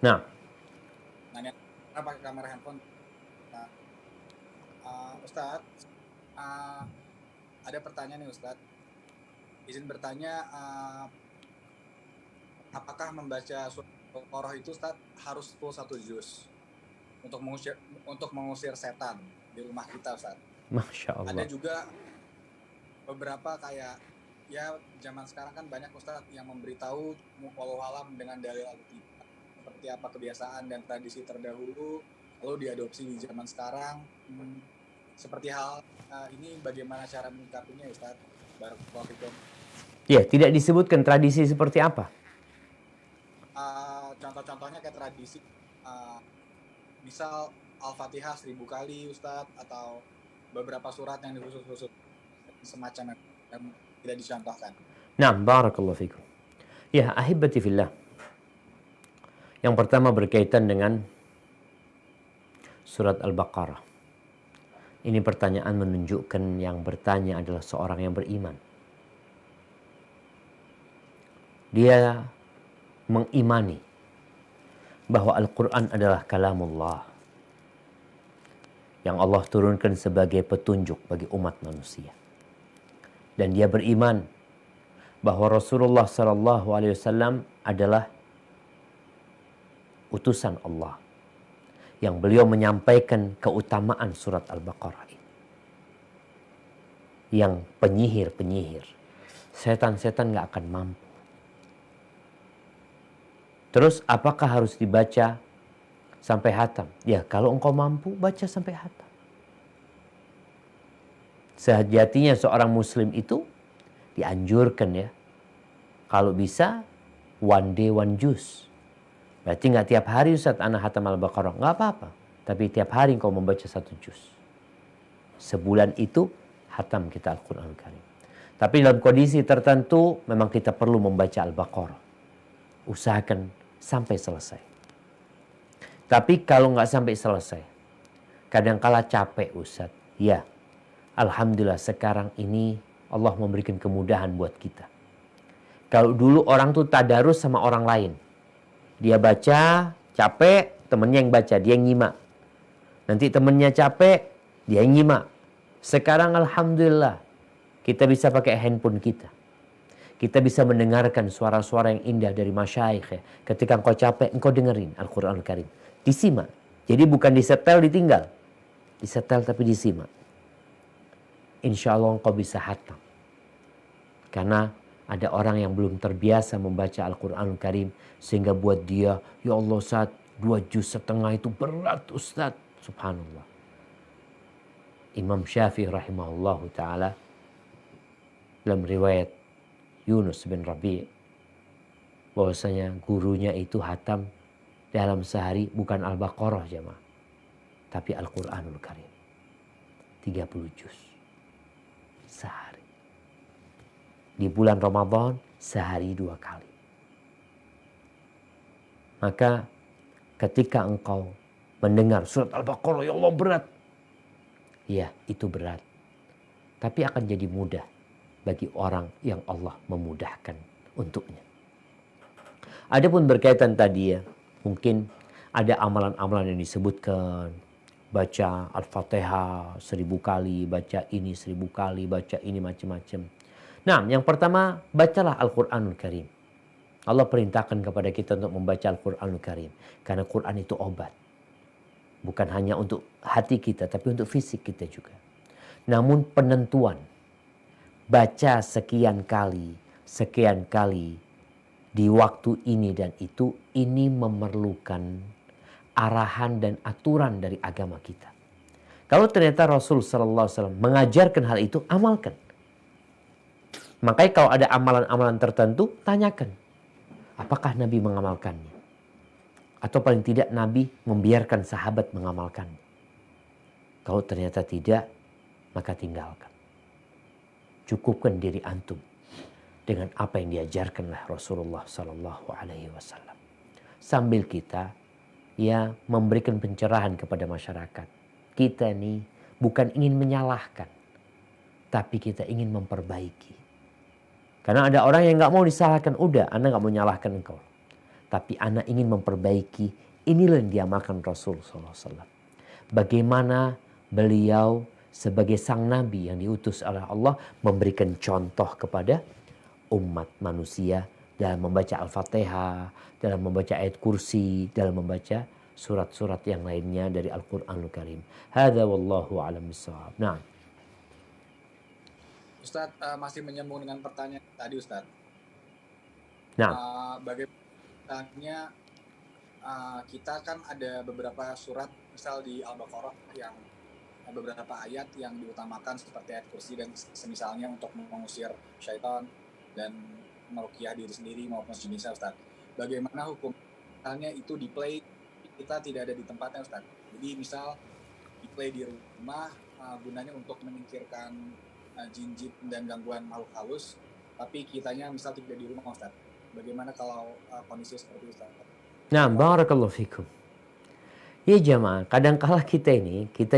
Nah, pakai kamera handphone. Nah, Ustadz, ada pertanyaan nih Ustadz. Izin bertanya, apakah membaca surat Al-Baqarah itu Ustadz harus full 1 juz untuk mengusir setan di rumah kita Ustadz? Masya Allah. Ada juga beberapa kayak ya zaman sekarang kan banyak Ustadz yang memberitahu wallahu alam dengan dalil Alkitab seperti apa kebiasaan dan tradisi terdahulu lalu diadopsi di zaman sekarang. Seperti hal ini bagaimana cara menyikapinya Ustaz? Barakallahu fikum. Ya, tidak disebutkan tradisi seperti apa. Contoh-contohnya kayak tradisi misal Al-Fatihah 1000 kali Ustaz, atau beberapa surat yang dikhusus-khusus semacam yang tidak dicontohkan. Nah, barakallahu fikum. Ya, ahibati fillah. Yang pertama berkaitan dengan surat Al-Baqarah. Ini pertanyaan menunjukkan yang bertanya adalah seorang yang beriman. Dia mengimani bahwa Al-Quran adalah kalamullah yang Allah turunkan sebagai petunjuk bagi umat manusia. Dan dia beriman bahwa Rasulullah SAW adalah utusan Allah yang beliau menyampaikan keutamaan surat Al-Baqarah ini. Yang penyihir-penyihir, setan-setan gak akan mampu. Terus apakah harus dibaca sampai hatam? Ya, kalau engkau mampu baca sampai hatam. Sejatinya seorang muslim itu dianjurkan ya, kalau bisa one day one juz. Berarti nggak tiap hari Ustaz ana hatam Al-Baqarah, nggak apa-apa. Tapi tiap hari engkau membaca 1 juz. Sebulan itu hatam kita Al-Quran Al-Karim. Tapi dalam kondisi tertentu memang kita perlu membaca Al-Baqarah. Usahakan sampai selesai. Tapi kalau nggak sampai selesai, kadangkala capek Ustadz. Ya, alhamdulillah sekarang ini Allah memberikan kemudahan buat kita. Kalau dulu orang tuh tadarus sama orang lain. Dia baca, capek, temennya yang baca, dia yang nyimak. Nanti temennya capek, dia yang nyimak. Sekarang alhamdulillah kita bisa pakai handphone kita. Kita bisa mendengarkan suara-suara yang indah dari masyayikh ya. Ketika engkau capek, engkau dengerin Al-Quran Al-Karim. Disimak. Jadi bukan disetel, ditinggal. Disetel tapi disimak. Insya Allah engkau bisa hatam. Karena ada orang yang belum terbiasa membaca Al-Quran Al-Karim. Sehingga buat dia, ya Allah Ustaz, 2,5 juz itu berat Ustaz. Subhanallah. Imam Syafi'i rahimahullahu ta'ala dalam riwayat Yunus bin Rabi' bahwasanya gurunya itu hatam dalam sehari bukan Al-Baqarah jemaah, tapi Al-Quranul Karim 30 juz sehari. Di bulan Ramadan sehari 2 kali. Maka ketika engkau mendengar surat Al-Baqarah, ya Allah berat. Ya, itu berat. Tapi akan jadi mudah bagi orang yang Allah memudahkan untuknya. Adapun berkaitan tadi ya, mungkin ada amalan-amalan yang disebutkan. Baca Al-Fatihah 1000 kali, baca ini 1000 kali, baca ini macam-macam. Nah, yang pertama, bacalah Al-Quranul Karim. Allah perintahkan kepada kita untuk membaca Al-Quranul Karim. Karena Quran itu obat. Bukan hanya untuk hati kita, tapi untuk fisik kita juga. Namun penentuan baca sekian kali di waktu ini dan itu, ini memerlukan arahan dan aturan dari agama kita. Kalau ternyata Rasul Sallallahu Alaihi Wasallam mengajarkan hal itu, amalkan. Makanya kalau ada amalan-amalan tertentu, tanyakan. Apakah Nabi mengamalkannya? Atau paling tidak Nabi membiarkan sahabat mengamalkannya. Kalau ternyata tidak, maka tinggalkan. Cukupkan diri antum dengan apa yang diajarkan oleh Rasulullah Sallallahu Alaihi Wasallam. Sambil kita ya memberikan pencerahan kepada masyarakat. Kita ini bukan ingin menyalahkan, tapi kita ingin memperbaiki. Karena ada orang yang nggak mau disalahkan, udah, Anda nggak mau nyalahkan engkau. Tapi Anda ingin memperbaiki. Inilah yang diamalkan Rasul Sallallahu Alaihi Wasallam. Bagaimana beliau sebagai sang nabi yang diutus oleh Allah memberikan contoh kepada umat manusia dalam membaca Al-Fatihah, dalam membaca ayat kursi, dalam membaca surat-surat yang lainnya dari Al-Quranul Karim. Hadza wallahu a'lam bishawab. Nah, Ustadz, masih menyambung dengan pertanyaan tadi Ustadz. nah, Bagaimana kita kan ada beberapa surat misal di Al-Baqarah yang beberapa ayat yang diutamakan seperti ayat kursi dan semisalnya untuk mengusir syaitan dan meruqyah diri sendiri maupun sejenisnya Ustaz. Bagaimana hukum misalnya itu di play kita tidak ada di tempatnya Ustaz. Jadi misal di play di rumah gunanya untuk menyingkirkan jin-jin dan gangguan makhluk halus, tapi kitanya misal tidak di rumah Ustaz. Bagaimana kalau kondisi seperti itu Ustaz? nah, barakallahu fikum. Ya jamaah, kadangkala kita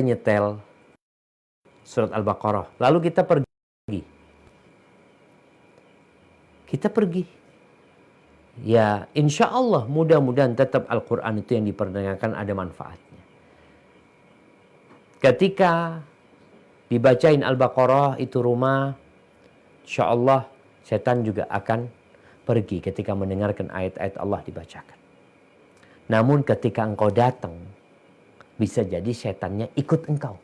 nyetel surat Al-Baqarah, lalu kita pergi. Ya, insya Allah mudah-mudahan tetap Al-Quran itu yang diperdengarkan ada manfaatnya. Ketika dibacain Al-Baqarah itu rumah, insya Allah setan juga akan pergi ketika mendengarkan ayat-ayat Allah dibacakan. Namun ketika engkau datang, bisa jadi setannya ikut engkau.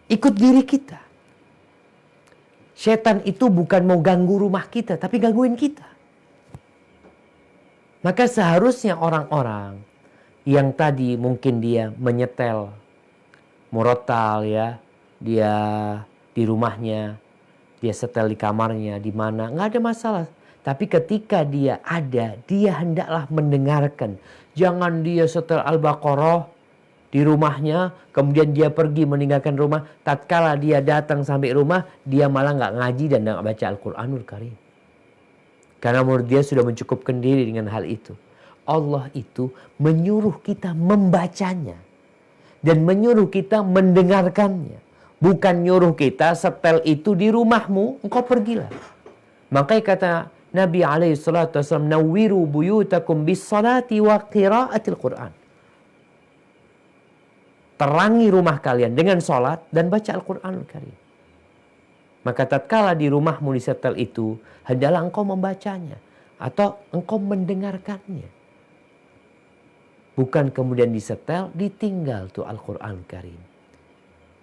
Ikut diri kita. Setan itu bukan mau ganggu rumah kita, tapi gangguin kita. Maka seharusnya orang-orang yang tadi mungkin dia menyetel murotal ya, dia di rumahnya, dia setel di kamarnya, di mana, nggak ada masalah. Tapi ketika dia ada, dia hendaklah mendengarkan. Jangan dia setel Al-Baqarah di rumahnya, kemudian dia pergi meninggalkan rumah. Tatkala dia datang sampai rumah, dia malah nggak ngaji dan nggak baca Al-Quranul Karim. Karena menurut dia sudah mencukupkan diri dengan hal itu. Allah itu menyuruh kita membacanya dan menyuruh kita mendengarkannya. Bukan nyuruh kita setel itu di rumahmu, engkau pergilah. Makanya kata Nabi alaihissalatu wassalam, "Nawwiru buyutakum bis salati wa qiraatil Qur'an." Terangi rumah kalian dengan salat dan baca Al-Qur'anul Karim. Maka tatkala di rumahmu disetel itu, hendaklah engkau membacanya atau engkau mendengarkannya. Bukan kemudian disetel, ditinggal tuh Al-Quran Karim.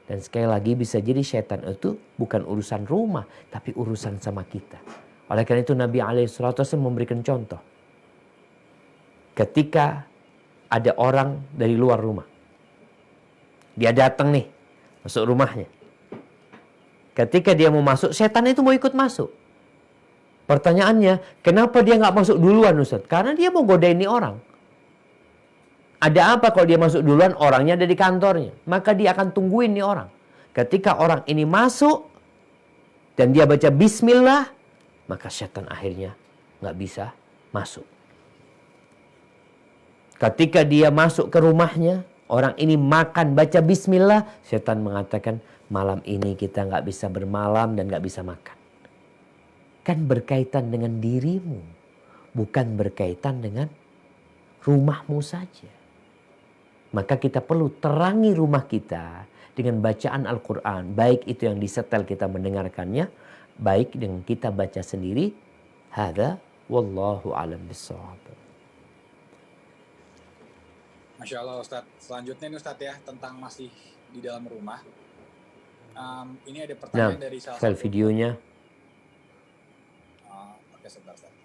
Dan sekali lagi bisa jadi syaitan itu bukan urusan rumah, tapi urusan sama kita. Oleh karena itu Nabi SAW memberikan contoh. Ketika ada orang dari luar rumah. Dia datang nih, masuk rumahnya. Ketika dia mau masuk, setan itu mau ikut masuk. Pertanyaannya, kenapa dia nggak masuk duluan Ustaz? Karena dia mau godain nih orang. Ada apa kalau dia masuk duluan, orangnya ada di kantornya. Maka dia akan tungguin nih orang. Ketika orang ini masuk dan dia baca bismillah, maka setan akhirnya nggak bisa masuk. Ketika dia masuk ke rumahnya, orang ini makan baca bismillah, setan mengatakan malam ini kita nggak bisa bermalam dan nggak bisa makan. Kan berkaitan dengan dirimu, bukan berkaitan dengan rumahmu saja. Maka kita perlu terangi rumah kita dengan bacaan Al-Quran. Baik itu yang disetel kita mendengarkannya, baik dengan kita baca sendiri. Hadza wallahu a'lam bishawab. Masya Allah Ustadz. Selanjutnya nih Ustadz ya, tentang masih di dalam rumah. Ini ada pertanyaan dari salah file satu videonya. Oke, sebentar Ustadz.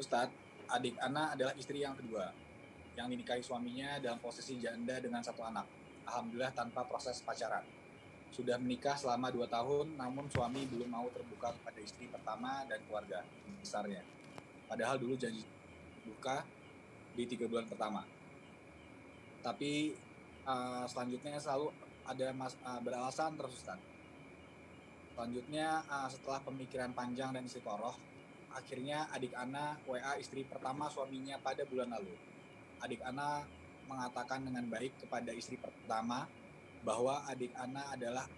Ustadz, adik Ana adalah istri yang kedua yang dinikahi suaminya dalam posisi janda dengan satu anak. Alhamdulillah tanpa proses pacaran. Sudah menikah selama 2 tahun, namun suami belum mau terbuka kepada istri pertama dan keluarga besarnya. Padahal dulu janji buka di 3 bulan pertama. Tapi selanjutnya selalu ada beralasan terus Ustaz. Selanjutnya setelah pemikiran panjang dan istiqoroh, akhirnya adik Ana WA istri pertama suaminya pada bulan lalu. Adik Ana mengatakan dengan baik kepada istri pertama bahwa adik Ana adalah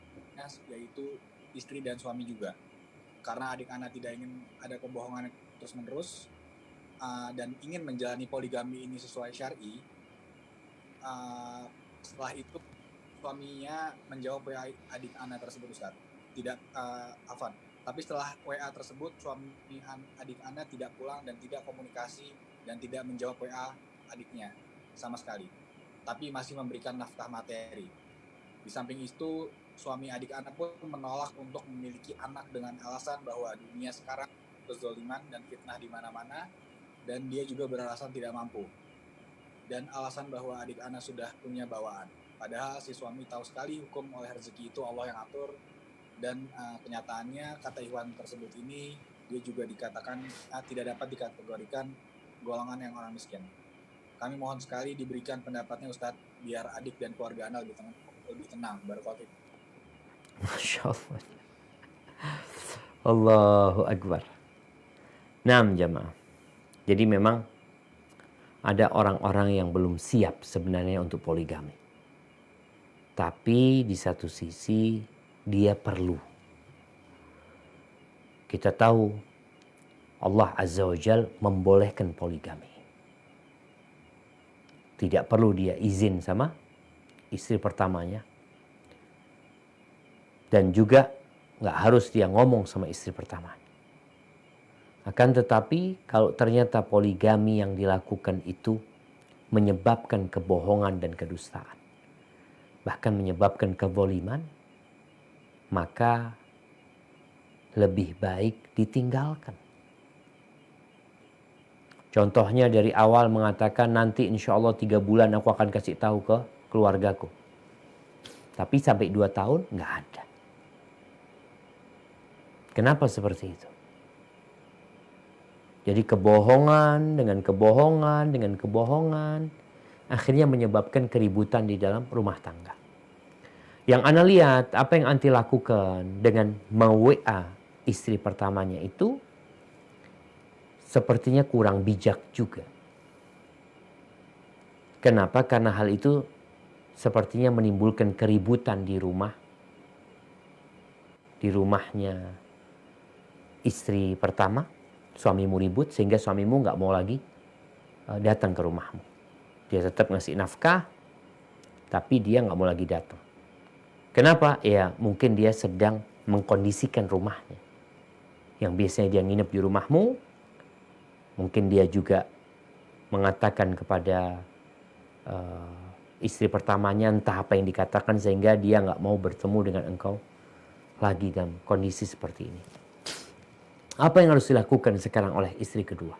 yaitu istri dan suami juga. Karena adik Ana tidak ingin ada kebohongan terus-menerus dan ingin menjalani poligami ini sesuai syar'i. Setelah itu suaminya menjawab WA adik Ana tersebut Ustaz. Tapi setelah WA tersebut suami adik Ana tidak pulang dan tidak komunikasi dan tidak menjawab WA adiknya sama sekali, tapi masih memberikan nafkah materi. Di samping itu, suami adik anak pun menolak untuk memiliki anak dengan alasan bahwa dunia sekarang kezaliman dan fitnah di mana-mana, dan dia juga beralasan tidak mampu. Dan alasan bahwa adik anak sudah punya bawaan. Padahal si suami tahu sekali hukum oleh rezeki itu Allah yang atur, dan kenyataannya kata Ikhwan tersebut ini dia juga dikatakan tidak dapat dikategorikan golongan yang orang miskin. Kami mohon sekali diberikan pendapatnya Ustadz, biar adik dan keluarga Anda lebih tenang. Barakallahu. Masya Allah. Allahu Akbar. Naam jamaah. Jadi memang ada orang-orang yang belum siap sebenarnya untuk poligami. Tapi di satu sisi dia perlu. Kita tahu Allah Azza wa Jal membolehkan poligami. Tidak perlu dia izin sama istri pertamanya. Dan juga nggak harus dia ngomong sama istri pertama. Akan tetapi kalau ternyata poligami yang dilakukan itu menyebabkan kebohongan dan kedustaan, bahkan menyebabkan kezaliman, maka lebih baik ditinggalkan. Contohnya dari awal mengatakan nanti insya Allah 3 bulan aku akan kasih tahu ke keluargaku. Tapi sampai 2 tahun nggak ada. Kenapa seperti itu? Jadi kebohongan dengan kebohongan dengan kebohongan akhirnya menyebabkan keributan di dalam rumah tangga. Yang Ana lihat apa yang anti lakukan dengan me-WA istri pertamanya itu sepertinya kurang bijak juga. Kenapa? Karena hal itu sepertinya menimbulkan keributan di rumahnya istri pertama. Suamimu ribut sehingga suamimu nggak mau lagi datang ke rumahmu. Dia tetap ngasih nafkah, tapi dia nggak mau lagi datang. Kenapa? Ya mungkin dia sedang mengkondisikan rumahnya. Yang biasanya dia nginep di rumahmu, mungkin dia juga mengatakan kepada istri pertamanya entah apa yang dikatakan sehingga dia nggak mau bertemu dengan engkau lagi dalam kondisi seperti ini. Apa yang harus dilakukan sekarang oleh istri kedua?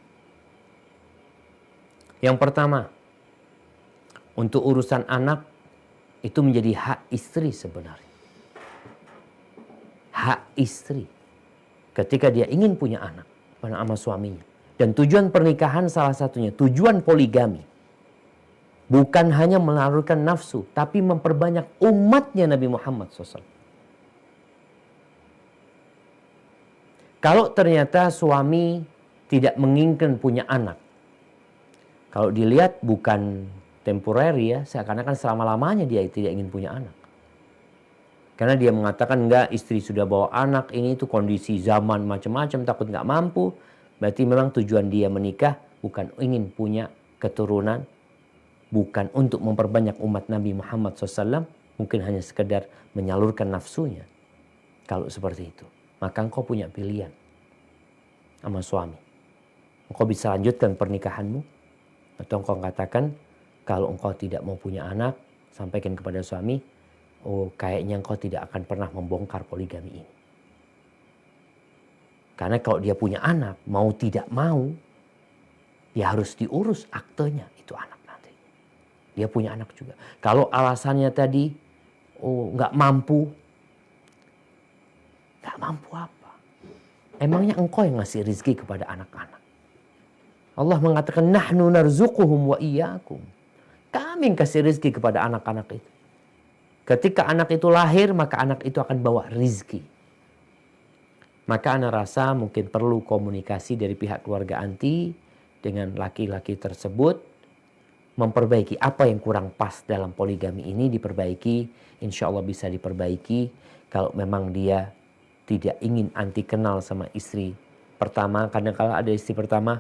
Yang pertama, untuk urusan anak itu menjadi hak istri sebenarnya. Hak istri. Ketika dia ingin punya anak sama suaminya. Dan tujuan pernikahan salah satunya, tujuan poligami. Bukan hanya menyalurkan nafsu, tapi memperbanyak umatnya Nabi Muhammad SAW. Kalau ternyata suami tidak menginginkan punya anak, kalau dilihat bukan temporary ya, seakan-akan selama-lamanya dia tidak ingin punya anak. Karena dia mengatakan enggak, istri sudah bawa anak, ini itu kondisi zaman macam-macam, takut enggak mampu. Berarti memang tujuan dia menikah bukan ingin punya keturunan, bukan untuk memperbanyak umat Nabi Muhammad SAW, mungkin hanya sekedar menyalurkan nafsunya. Kalau seperti itu, maka engkau punya pilihan sama suami. Engkau bisa lanjutkan pernikahanmu, atau engkau katakan, kalau engkau tidak mau punya anak, sampaikan kepada suami, oh kayaknya engkau tidak akan pernah membongkar poligami ini. Karena kalau dia punya anak, mau tidak mau, ya harus diurus aktenya itu anak nanti. Dia punya anak juga. Kalau alasannya tadi, oh nggak mampu apa? Emangnya engkau yang ngasih rizki kepada anak-anak? Allah mengatakan, nahnu narzuquhum wa iyyakum. Kami yang kasih rizki kepada anak-anak itu. Ketika anak itu lahir, maka anak itu akan bawa rizki. Maka ana rasa mungkin perlu komunikasi dari pihak keluarga anti dengan laki-laki tersebut. Memperbaiki apa yang kurang pas dalam poligami ini diperbaiki. Insya Allah bisa diperbaiki. Kalau memang dia tidak ingin anti kenal sama istri pertama. Kadang-kala ada istri pertama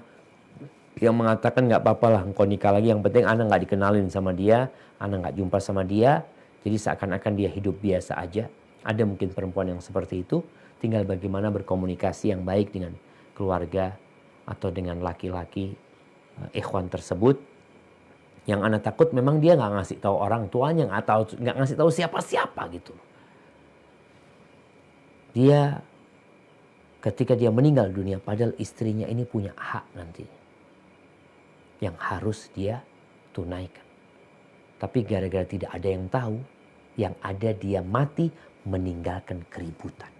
yang mengatakan nggak apa-apa lah engkau nikah lagi. Yang penting ana nggak dikenalin sama dia. Ana nggak jumpa sama dia. Jadi seakan-akan dia hidup biasa aja. Ada mungkin perempuan yang seperti itu. Tinggal bagaimana berkomunikasi yang baik dengan keluarga atau dengan laki-laki ikhwan tersebut. Yang ana takut memang dia nggak ngasih tahu orang tuanya, nggak ngasih tahu siapa-siapa gitu. Dia ketika dia meninggal dunia, padahal istrinya ini punya hak nantinya yang harus dia tunaikan. Tapi gara-gara tidak ada yang tahu, yang ada dia mati meninggalkan keributan.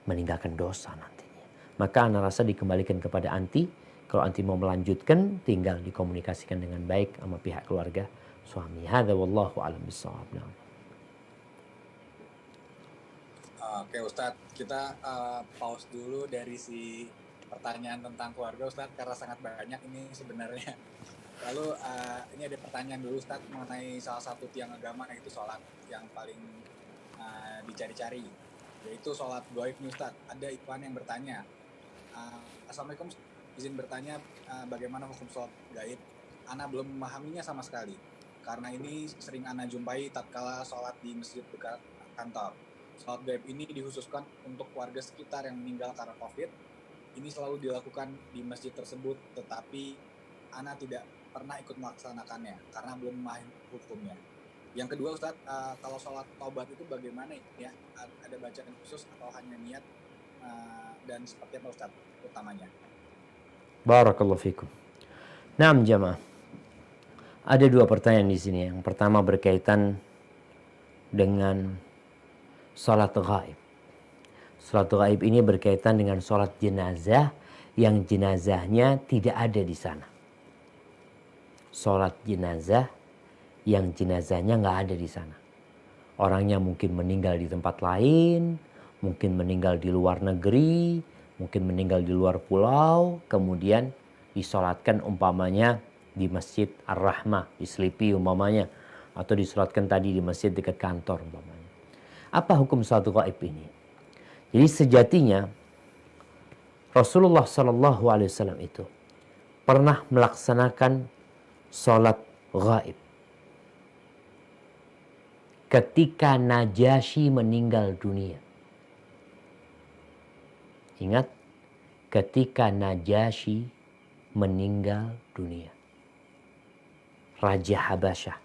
Meninggalkan dosa nantinya. Maka ana rasa dikembalikan kepada anti. Kalau anti mau melanjutkan, tinggal dikomunikasikan dengan baik sama pihak keluarga suami. Hadza wallahu a'lam bissawab. Oke Ustadz, kita pause dulu dari si pertanyaan tentang keluarga Ustadz, karena sangat banyak ini sebenarnya. Lalu ini ada pertanyaan dulu Ustadz mengenai salah satu tiang agama, yaitu sholat yang paling dicari-cari, yaitu sholat gaib nih Ustadz. Ada iklan yang bertanya, Assalamualaikum, izin bertanya bagaimana hukum sholat gaib. Ana belum memahaminya sama sekali, karena ini sering Ana jumpai tatkala sholat di masjid dekat kantor. Sholat gaib ini dikhususkan untuk warga sekitar yang meninggal karena COVID. Ini selalu dilakukan di masjid tersebut, tetapi Ana tidak pernah ikut melaksanakannya karena belum memahami hukumnya. Yang kedua Ustadz, kalau sholat taubat itu bagaimana ya? Ada bacaan khusus atau hanya niat, dan seperti apa Ustadz utamanya? Barakallahu fikum. Naam jamaah. Ada dua pertanyaan di sini. Yang pertama berkaitan dengan sholat gaib. Sholat gaib ini berkaitan dengan sholat jenazah yang jenazahnya tidak ada di sana. Sholat jenazah yang jenazahnya nggak ada di sana. Orangnya mungkin meninggal di tempat lain, mungkin meninggal di luar negeri, Mungkin meninggal di luar pulau, kemudian disolatkan umpamanya di Masjid Ar-Rahmah, di Selipi umpamanya. Atau disolatkan tadi di masjid dekat kantor umpamanya. Apa hukum salat gaib ini? Jadi sejatinya Rasulullah SAW itu pernah melaksanakan salat gaib ketika Najasyi meninggal dunia. Ingat, ketika Najasyi meninggal dunia, Raja Habasyah,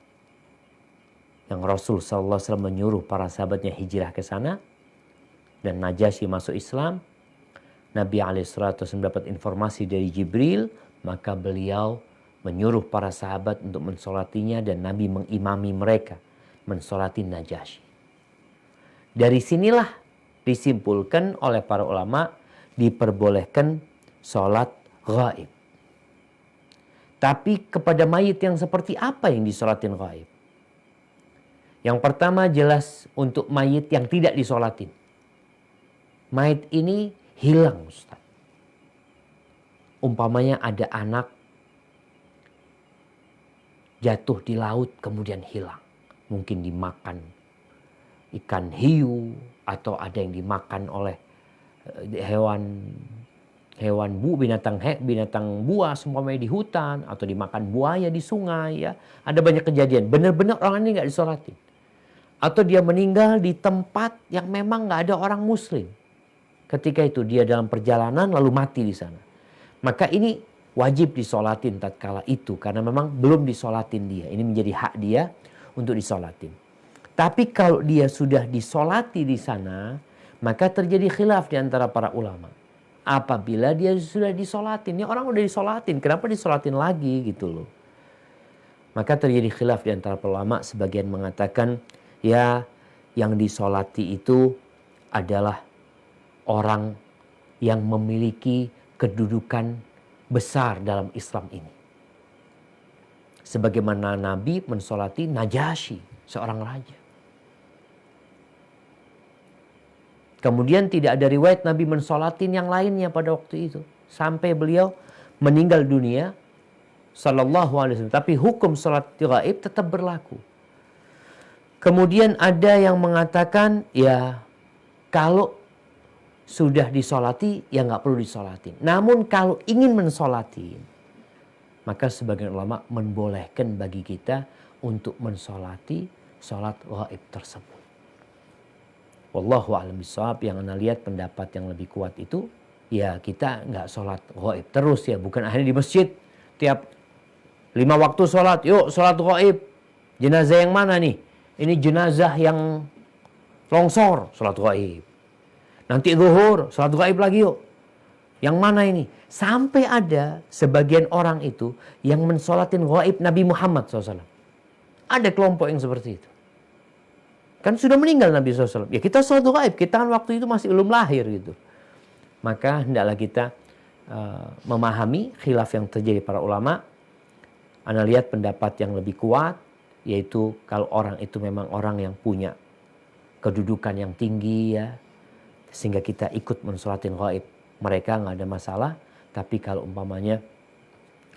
yang Rasul SAW menyuruh para sahabatnya hijrah ke sana, dan Najasyi masuk Islam. Nabi SAW mendapat informasi dari Jibril, maka beliau menyuruh para sahabat untuk mensolatinya, dan Nabi mengimami mereka mensolati Najasyi. Dari sinilah disimpulkan oleh para ulama diperbolehkan sholat gaib. Tapi kepada mayit yang seperti apa yang disolatin gaib? Yang pertama jelas untuk mayit yang tidak disolatin. Mayit ini hilang, Ustaz. Umpamanya ada anak jatuh di laut kemudian hilang. Mungkin dimakan ikan hiu, atau ada yang dimakan oleh binatang buas umpamanya di hutan, atau dimakan buaya di sungai ya. Ada banyak kejadian. Benar-benar orang ini nggak disolatin. Atau dia meninggal di tempat yang memang nggak ada orang muslim. Ketika itu dia dalam perjalanan lalu mati di sana. Maka ini wajib disolatin tatkala itu. Karena memang belum disolatin dia. Ini menjadi hak dia untuk disolatin. Tapi kalau dia sudah disolati di sana, maka terjadi khilaf di antara para ulama. Apabila dia sudah disolatin. Ini orang udah disolatin, kenapa disolatin lagi gitu loh. Maka terjadi khilaf di antara para ulama. Sebagian mengatakan, ya, yang disolati itu adalah orang yang memiliki kedudukan besar dalam Islam ini. Sebagaimana Nabi mensolati Najasyi, seorang raja. Kemudian tidak ada riwayat Nabi mensolatin yang lainnya pada waktu itu. Sampai beliau meninggal dunia, sallallahu alaihi wasallam. Tapi hukum salat gaib tetap berlaku. Kemudian ada yang mengatakan, ya kalau sudah disolati, ya nggak perlu disolatin. Namun kalau ingin mensolatin, maka sebagian ulama membolehkan bagi kita untuk mensolati salat gaib tersebut. Wallahu a'lam bishawab. Yang anda lihat pendapat yang lebih kuat itu, ya kita nggak sholat gaib terus ya. Bukan akhirnya di masjid tiap 5 waktu sholat. Yuk sholat gaib. Jenazah yang mana nih? Ini jenazah yang longsor, sholat gaib. Nanti zuhur, sholat gaib lagi yuk. Yang mana ini? Sampai ada sebagian orang itu yang mensolatin gaib Nabi Muhammad SAW. Ada kelompok yang seperti itu. Kan sudah meninggal Nabi SAW. Ya kita sholat gaib. Kita kan waktu itu masih belum lahir gitu. Maka hendaklah kita memahami khilaf yang terjadi para ulama. Anda lihat pendapat yang lebih kuat. Yaitu kalau orang itu memang orang yang punya kedudukan yang tinggi ya. Sehingga kita ikut mensolatin gaib. Mereka nggak ada masalah. Tapi kalau umpamanya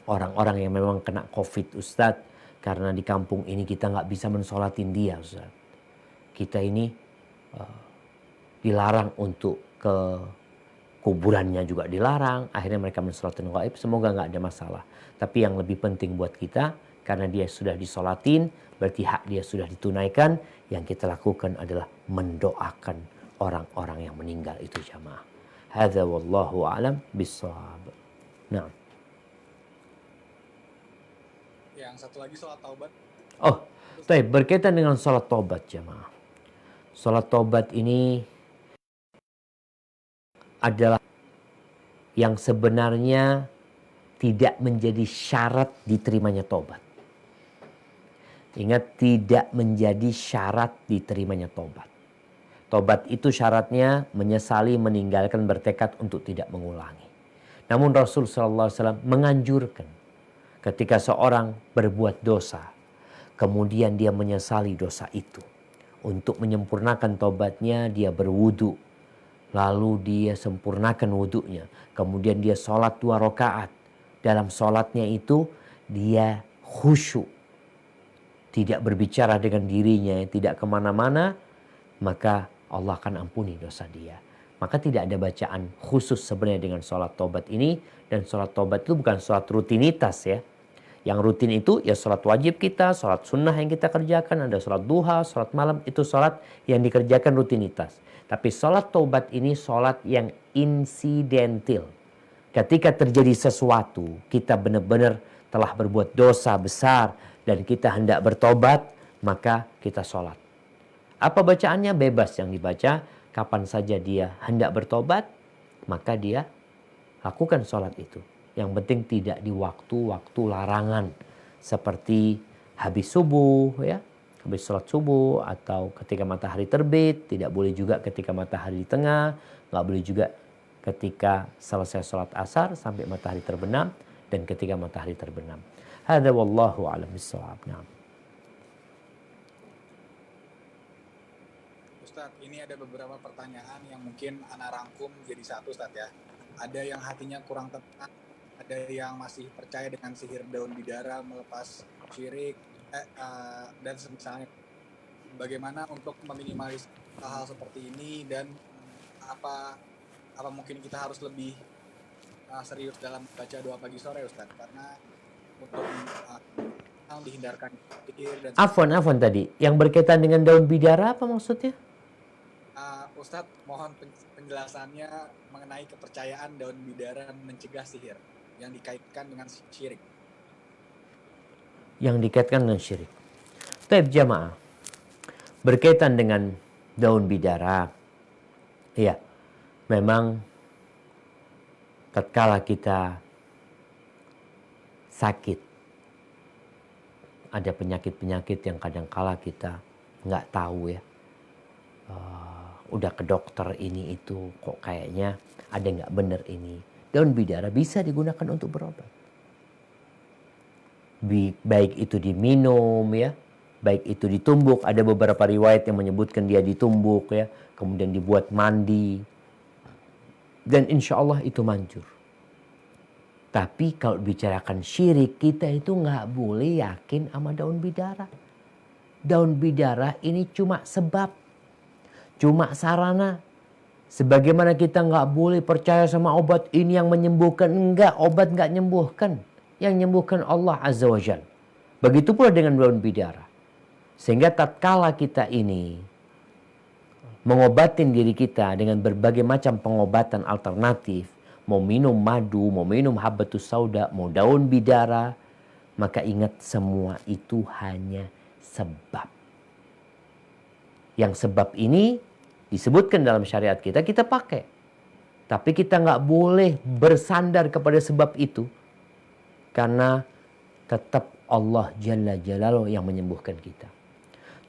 orang-orang yang memang kena COVID Ustadz. Karena di kampung ini kita nggak bisa mensolatin dia Ustadz. Kita ini dilarang untuk ke kuburannya juga dilarang. Akhirnya mereka mensolatin gaib. Semoga nggak ada masalah. Tapi yang lebih penting buat kita, karena dia sudah disolatin, berarti hak dia sudah ditunaikan. Yang kita lakukan adalah mendoakan orang-orang yang meninggal itu jamaah. Hadza wallahu a'lam bishawab. Nah. Yang satu lagi sholat taubat. Oh, berkaitan dengan sholat taubat jamaah. Sholat taubat ini adalah yang sebenarnya tidak menjadi syarat diterimanya taubat. Ingat, tidak menjadi syarat diterimanya taubat. Taubat itu syaratnya menyesali, meninggalkan, bertekad untuk tidak mengulangi. Namun Rasul SAW menganjurkan ketika seorang berbuat dosa, kemudian dia menyesali dosa itu. Untuk menyempurnakan taubatnya, dia berwudu. lalu dia sempurnakan wudhunya, kemudian dia sholat 2 rakaat. Dalam sholatnya itu dia khusyuk, tidak berbicara dengan dirinya, tidak kemana-mana, maka Allah akan ampuni dosa dia. Maka tidak ada bacaan khusus sebenarnya dengan sholat taubat ini. Dan sholat taubat itu bukan sholat rutinitas ya. Yang rutin itu ya sholat wajib kita, sholat sunnah yang kita kerjakan, ada sholat duha, sholat malam, itu sholat yang dikerjakan rutinitas. Tapi sholat taubat ini sholat yang insidental. Ketika terjadi sesuatu, kita benar-benar telah berbuat dosa besar dan kita hendak bertobat, maka kita sholat. Apa bacaannya? Bebas yang dibaca. Kapan saja dia hendak bertobat, maka dia lakukan sholat itu. Yang penting tidak di waktu-waktu larangan. Seperti habis subuh, ya, habis sholat subuh, atau ketika matahari terbit. Tidak boleh juga ketika matahari di tengah. Nggak boleh juga ketika selesai sholat asar sampai matahari terbenam. Dan ketika matahari terbenam. Hadza wallahu a'lam bissawab. Na'am. Ustadz, ini ada beberapa pertanyaan yang mungkin Ana rangkum jadi satu, Ustadz ya. Ada yang hatinya kurang tenang, ada yang masih percaya dengan sihir daun bidara melepas syirik, dan semisalnya. Bagaimana untuk meminimalis hal-hal seperti ini, dan apa mungkin kita harus lebih serius dalam baca doa pagi sore, Ustadz? Karena untuk dihindarkan sihir dan Afwan tadi. Yang berkaitan dengan daun bidara apa maksudnya? Ustadz, mohon penjelasannya mengenai kepercayaan daun bidara mencegah sihir yang dikaitkan dengan syirik. Yang dikaitkan dengan syirik. Taib jamaah. Berkaitan dengan daun bidara. Ya, memang tatkala kita sakit, ada penyakit-penyakit yang kadangkala kita nggak tahu ya. Udah ke dokter ini itu kok kayaknya ada nggak bener ini. Daun bidara bisa digunakan untuk berobat. Baik itu diminum ya, baik itu ditumbuk. Ada beberapa riwayat yang menyebutkan dia ditumbuk ya, kemudian dibuat mandi. Dan insya Allah itu manjur. Tapi kalau bicarakan syirik, kita itu nggak boleh yakin sama daun bidara. Daun bidara ini cuma sebab, cuma sarana. Sebagaimana kita nggak boleh percaya sama obat ini yang menyembuhkan. Enggak, obat nggak menyembuhkan. Yang menyembuhkan Allah Azza wa Jalla. Begitu pula dengan daun bidara. Sehingga tatkala kita ini mengobatin diri kita dengan berbagai macam pengobatan alternatif, mau minum madu, mau minum habbatus sauda, mau daun bidara, maka ingat semua itu hanya sebab. Yang sebab ini disebutkan dalam syariat kita, kita pakai. Tapi kita nggak boleh bersandar kepada sebab itu. Karena tetap Allah Jalla Jalaluhu yang menyembuhkan kita.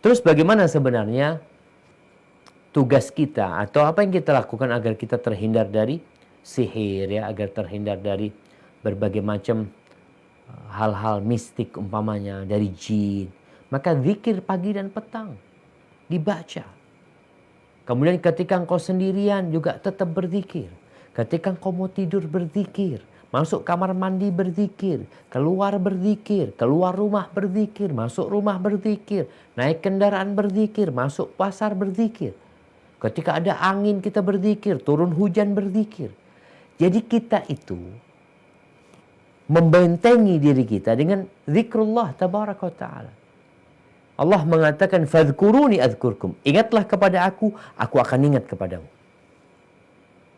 Terus bagaimana sebenarnya tugas kita atau apa yang kita lakukan agar kita terhindar dari sihir ya, agar terhindar dari berbagai macam hal-hal mistik umpamanya dari jin. Maka zikir pagi dan petang dibaca. Kemudian ketika engkau sendirian juga tetap berzikir. Ketika engkau mau tidur berzikir. Masuk kamar mandi berzikir. Keluar berzikir. Keluar rumah berzikir. Masuk rumah berzikir. Naik kendaraan berzikir. Masuk pasar berzikir. Ketika ada angin kita berzikir. Turun hujan berzikir. Jadi kita itu membentengi diri kita dengan zikrullah tabaraka wa ta'ala. Allah mengatakan fadhkuruni adzkurkum. Ingatlah kepada aku akan ingat kepadamu.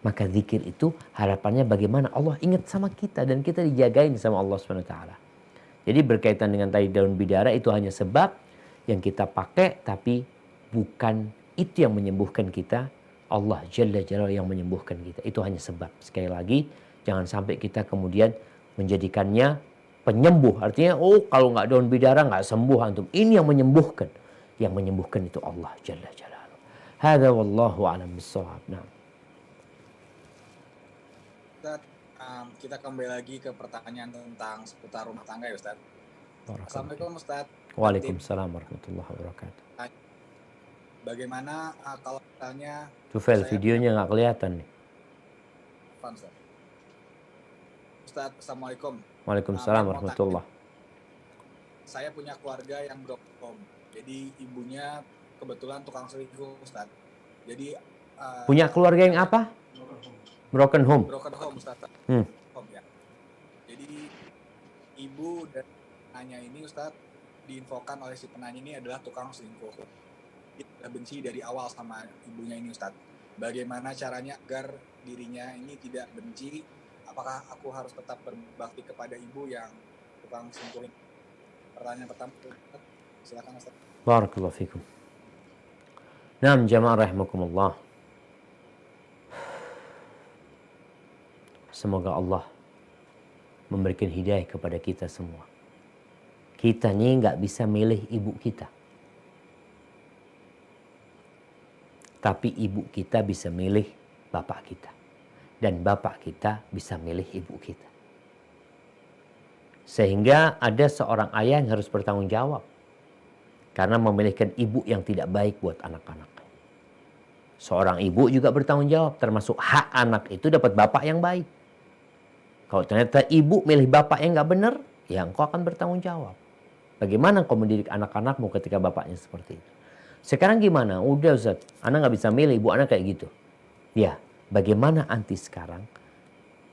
Maka zikir itu harapannya bagaimana Allah ingat sama kita dan kita dijagain sama Allah SWT. Jadi berkaitan dengan tadi daun bidara itu hanya sebab yang kita pakai, tapi bukan itu yang menyembuhkan kita. Allah Jalla Jalaluhu yang menyembuhkan kita. Itu hanya sebab. Sekali lagi, jangan sampai kita kemudian menjadikannya penyembuh. Artinya, kalau nggak daun bidara nggak sembuh antum. Ini yang menyembuhkan. Yang menyembuhkan itu Allah Jalla Jalaluhu. Hadza wallahu a'lam bissawab. Nah. Ustaz, kita kembali lagi ke pertanyaan tentang seputar rumah tangga ya, Ustaz. Assalamualaikum, Ustaz. Waalaikumsalam warahmatullahi wabarakatuh. bagaimana kalau misalnya Tufel, saya videonya nggak kelihatan nih. Ustaz. Ustaz, Assalamualaikum. Waalaikumsalam Mohon mau tanya, warahmatullah. saya punya keluarga yang broken home. Jadi ibunya kebetulan tukang selingkuh, Ustaz. Jadi Punya keluarga yang apa? Broken home. broken home, Ustaz. Hmm. Home, ya. Jadi ibu dan penanya ini, Ustaz, diinfokan oleh si penanya ini adalah tukang selingkuh. Dia benci dari awal sama ibunya ini, Ustaz. Bagaimana caranya agar dirinya ini tidak benci? Apakah aku harus tetap berbakti kepada ibu yang tukang selingkuh ini? Pertanyaan pertama, Ustaz. Silakan, Ustaz. Barakallahu fikum. Naam jamaah rahimakumullah. Semoga Allah memberikan hidayah kepada kita semua. Kita nih nggak bisa milih ibu kita. Tapi ibu kita bisa milih bapak kita. Dan bapak kita bisa milih ibu kita. Sehingga ada seorang ayah yang harus bertanggung jawab. Karena memilihkan ibu yang tidak baik buat anak-anak. Seorang ibu juga bertanggung jawab. Termasuk hak anak itu dapat bapak yang baik. Kalau ternyata ibu milih bapak yang nggak benar, ya engkau akan bertanggung jawab. Bagaimana engkau mendidik anak-anakmu ketika bapaknya seperti itu? Sekarang gimana? Udah Ustaz, anak nggak bisa milih, ibu anak kayak gitu. Ya, bagaimana anti sekarang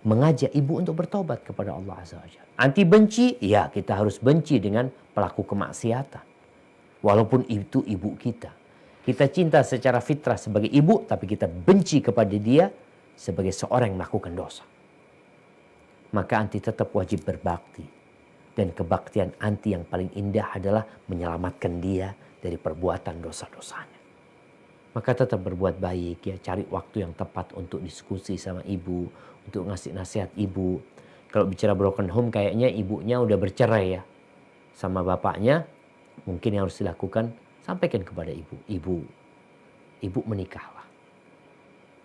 mengajak ibu untuk bertobat kepada Allah Azza wa Jalla? Anti benci, ya kita harus benci dengan pelaku kemaksiatan. Walaupun itu ibu kita. Kita cinta secara fitrah sebagai ibu, tapi kita benci kepada dia sebagai seorang yang melakukan dosa. Maka anti tetap wajib berbakti. Dan kebaktian anti yang paling indah adalah menyelamatkan dia dari perbuatan dosa-dosanya. Maka tetap berbuat baik ya, cari waktu yang tepat untuk diskusi sama ibu, untuk ngasih nasihat ibu. Kalau bicara broken home kayaknya ibunya udah bercerai ya sama bapaknya, mungkin yang harus dilakukan sampaikan kepada ibu. Ibu menikahlah.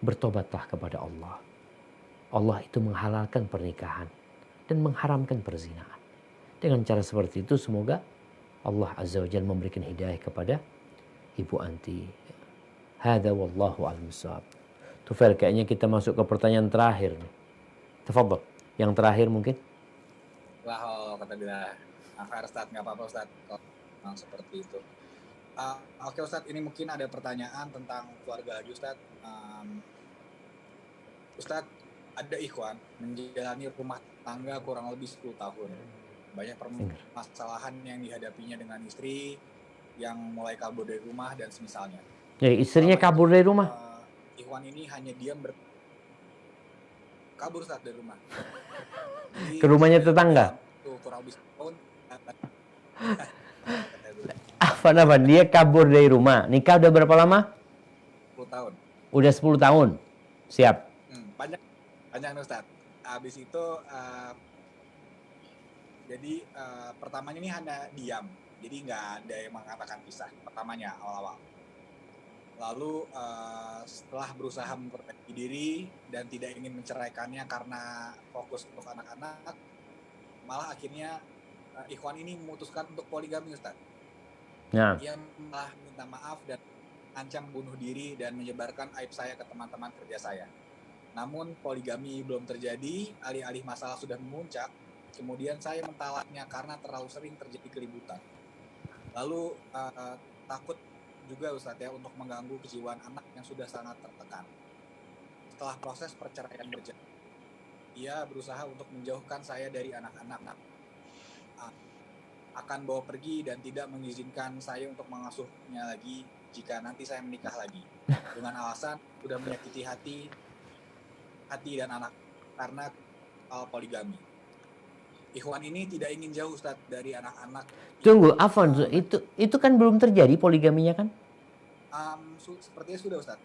Bertobatlah kepada Allah. Allah itu menghalalkan pernikahan dan mengharamkan perzinahan. Dengan cara seperti itu semoga Allah Azza wa Jalla memberikan hidayah kepada ibu anti. Hada wallahu a'lam bishawab. Tufel, kayaknya kita masuk ke pertanyaan terakhir nih. Tafadhol. Yang terakhir mungkin. Wah, kata bila Afar Ustaz, nggak apa-apa Ustaz kalau memang seperti itu. Oke Ustaz, ini mungkin ada pertanyaan tentang keluarga lagi Ustaz. Ustaz, ada ikhwan menjalani rumah tangga kurang lebih 10 tahun. Banyak permasalahan yang dihadapinya dengan istri yang mulai kabur dari rumah dan semisalnya. Ya, istrinya kabur dari rumah. Ikhwan ini hanya diam kabur saat dari rumah. Jadi, ke rumahnya tetangga. Kurang lebih setahun. Apa dia kabur dari rumah. Nikah udah berapa lama? 10 tahun. Udah 10 tahun. Siap. Panjang nih Ustaz. Habis itu jadi pertamanya ini hanya diam. Jadi nggak ada yang mengatakan pisah. Pertamanya awal-awal. Lalu setelah berusaha memperbaiki diri dan tidak ingin menceraikannya karena fokus untuk anak-anak, malah akhirnya ikhwan ini memutuskan untuk poligami Ustaz. Nah. Ia malah minta maaf dan ancam bunuh diri dan menyebarkan aib saya ke teman-teman kerja saya. Namun poligami belum terjadi, alih-alih masalah sudah memuncak, kemudian saya mentalaknya karena terlalu sering terjadi keributan. Lalu takut juga Ustaz ya untuk mengganggu kejiwaan anak yang sudah sangat tertekan. Setelah proses perceraian berjalan, ia berusaha untuk menjauhkan saya dari anak-anak. Akan bawa pergi dan tidak mengizinkan saya untuk mengasuhnya lagi jika nanti saya menikah lagi. Dengan alasan sudah menyakiti hati dan anak karena poligami. Ikhwan ini tidak ingin jauh Ustaz dari anak-anak. Tunggu, Afwan, itu kan belum terjadi poligaminya kan? Sepertinya sudah Ustaz.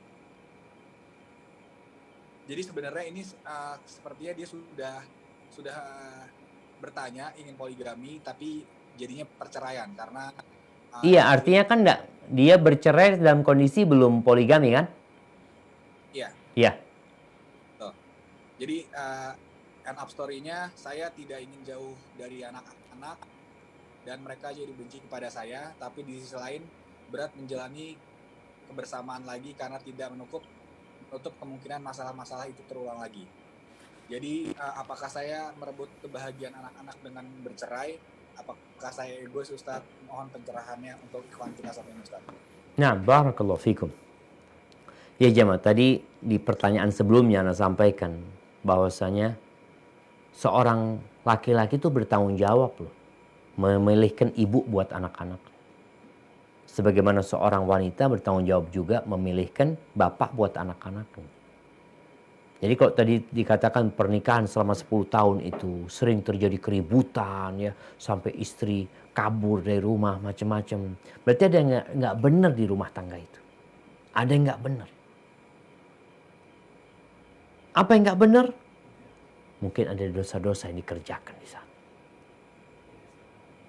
Jadi sebenarnya ini sepertinya dia sudah bertanya ingin poligami tapi jadinya perceraian karena iya, artinya kan dia bercerai dalam kondisi belum poligami kan? Iya. Iya. Jadi end up story-nya saya tidak ingin jauh dari anak-anak dan mereka jadi benci kepada saya, tapi di sisi lain berat menjalani kebersamaan lagi karena tidak menutup kemungkinan masalah-masalah itu terulang lagi. Jadi apakah saya merebut kebahagiaan anak-anak dengan bercerai? Apakah saya egois, Ustadz? Mohon pencerahannya untuk ikhwan kita satu ini, Ustadz. Nah, barakallahu fikum. Ya jemaah, tadi di pertanyaan sebelumnya Anda sampaikan bahwasanya seorang laki-laki itu bertanggung jawab loh, memilihkan ibu buat anak-anak. Sebagaimana seorang wanita bertanggung jawab juga memilihkan bapak buat anak-anaknya. Jadi kalau tadi dikatakan pernikahan selama 10 tahun itu sering terjadi keributan ya, sampai istri kabur dari rumah macam-macam. Berarti ada yang nggak benar di rumah tangga itu. Ada yang nggak benar. Apa yang nggak benar? Mungkin ada dosa-dosa yang dikerjakan di sana.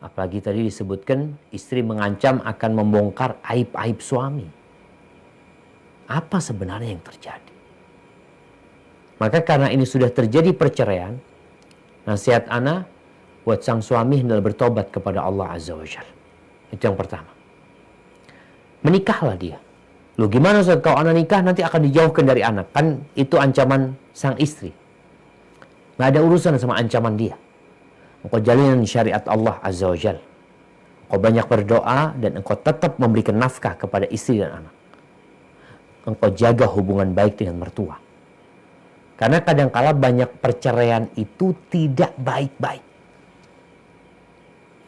Apalagi tadi disebutkan istri mengancam akan membongkar aib-aib suami. Apa sebenarnya yang terjadi? Maka karena ini sudah terjadi perceraian, nasihat ana buat sang suami hendaklah bertobat kepada Allah Azza wa Jalla. Itu yang pertama. Menikahlah dia. Loh gimana Ustaz, kalau anak nikah nanti akan dijauhkan dari anak? Kan itu ancaman sang istri. Nggak ada urusan sama ancaman dia. Engkau jalinan syariat Allah Azza wa Jalla. Engkau banyak berdoa dan engkau tetap memberikan nafkah kepada istri dan anak. Engkau jaga hubungan baik dengan mertua. Karena kadangkala banyak perceraian itu tidak baik-baik.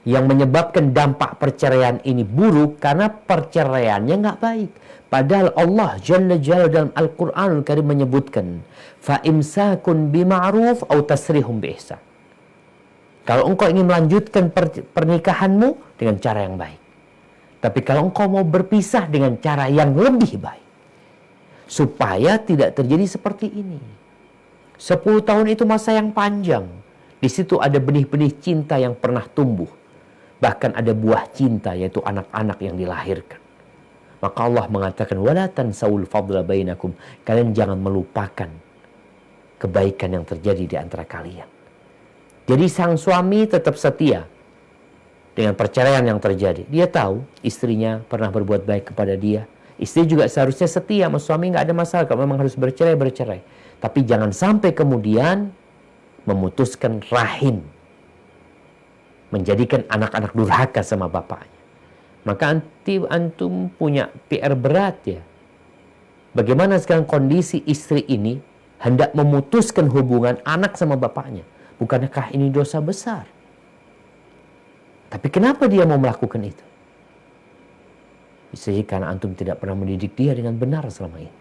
Yang menyebabkan dampak perceraian ini buruk karena perceraiannya nggak baik. Padahal Allah Jalla Jalla dalam Al-Quranul Karim menyebutkan, فَإِمْسَاكٌ بِمَعْرُوفٍ أَوْ تَسْرِيحٌ بِإِحْسَانٍ. Kalau engkau ingin melanjutkan pernikahanmu dengan cara yang baik. Tapi kalau engkau mau berpisah dengan cara yang lebih baik. Supaya tidak terjadi seperti ini. 10 tahun itu masa yang panjang. Di situ ada benih-benih cinta yang pernah tumbuh. Bahkan ada buah cinta yaitu anak-anak yang dilahirkan. Maka Allah mengatakan wala tansawul fadla bainakum. Kalian jangan melupakan kebaikan yang terjadi di antara kalian. Jadi sang suami tetap setia dengan perceraian yang terjadi. Dia tahu istrinya pernah berbuat baik kepada dia. Istri juga seharusnya setia sama suami, nggak ada masalah. Kalau memang harus bercerai, bercerai. Tapi jangan sampai kemudian memutuskan rahim. Menjadikan anak-anak durhaka sama bapaknya. Maka antum punya PR berat ya. Bagaimana sekarang kondisi istri ini hendak memutuskan hubungan anak sama bapaknya. Bukankah ini dosa besar? Tapi kenapa dia mau melakukan itu? Bisa jadi karena antum tidak pernah mendidik dia dengan benar selama ini.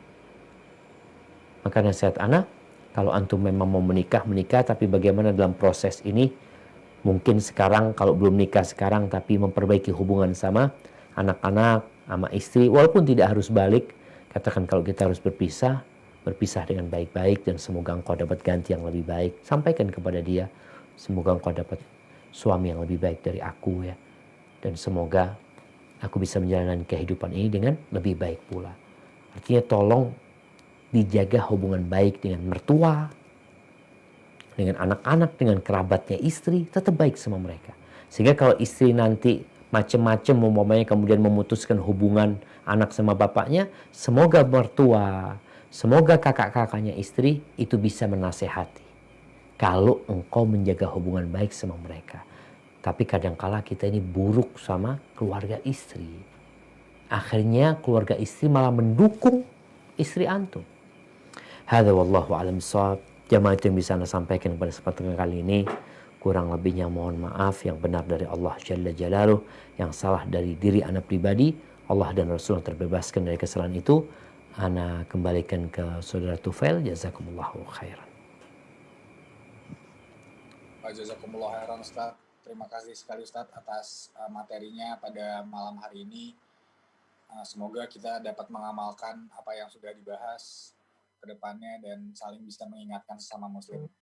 Maka nasihat anak, kalau antum memang mau menikah, tapi bagaimana dalam proses ini, mungkin sekarang kalau belum nikah sekarang, tapi memperbaiki hubungan sama anak-anak, sama istri, walaupun tidak harus balik, katakan kalau kita harus berpisah dengan baik-baik, dan semoga engkau dapat ganti yang lebih baik. Sampaikan kepada dia, semoga engkau dapat suami yang lebih baik dari aku ya. Dan semoga aku bisa menjalani kehidupan ini dengan lebih baik pula. Artinya tolong dijaga hubungan baik dengan mertua, dengan anak-anak, dengan kerabatnya istri, tetap baik sama mereka. Sehingga kalau istri nanti macam-macam umpamanya kemudian memutuskan hubungan anak sama bapaknya, semoga mertua, semoga kakak-kakaknya istri itu bisa menasehati. Kalau engkau menjaga hubungan baik sama mereka. Tapi kadangkala kita ini buruk sama keluarga istri. Akhirnya keluarga istri malah mendukung istri antum. Hadza wallahu a'lam bissawab. Jamaah itu yang bisa Anda sampaikan pada kesempatan kali ini. Kurang lebihnya mohon maaf. Yang benar dari Allah Jalla Jalaluh, yang salah dari diri Anda pribadi. Allah dan Rasul terbebaskan dari kesalahan itu. Anda kembalikan ke saudara Tufail. Jazakumullahu khairan. Jazakumullah khairan Ustaz. Terima kasih sekali Ustaz atas materinya pada malam hari ini. Semoga kita dapat mengamalkan apa yang sudah dibahas ke depannya dan saling bisa mengingatkan sesama muslim.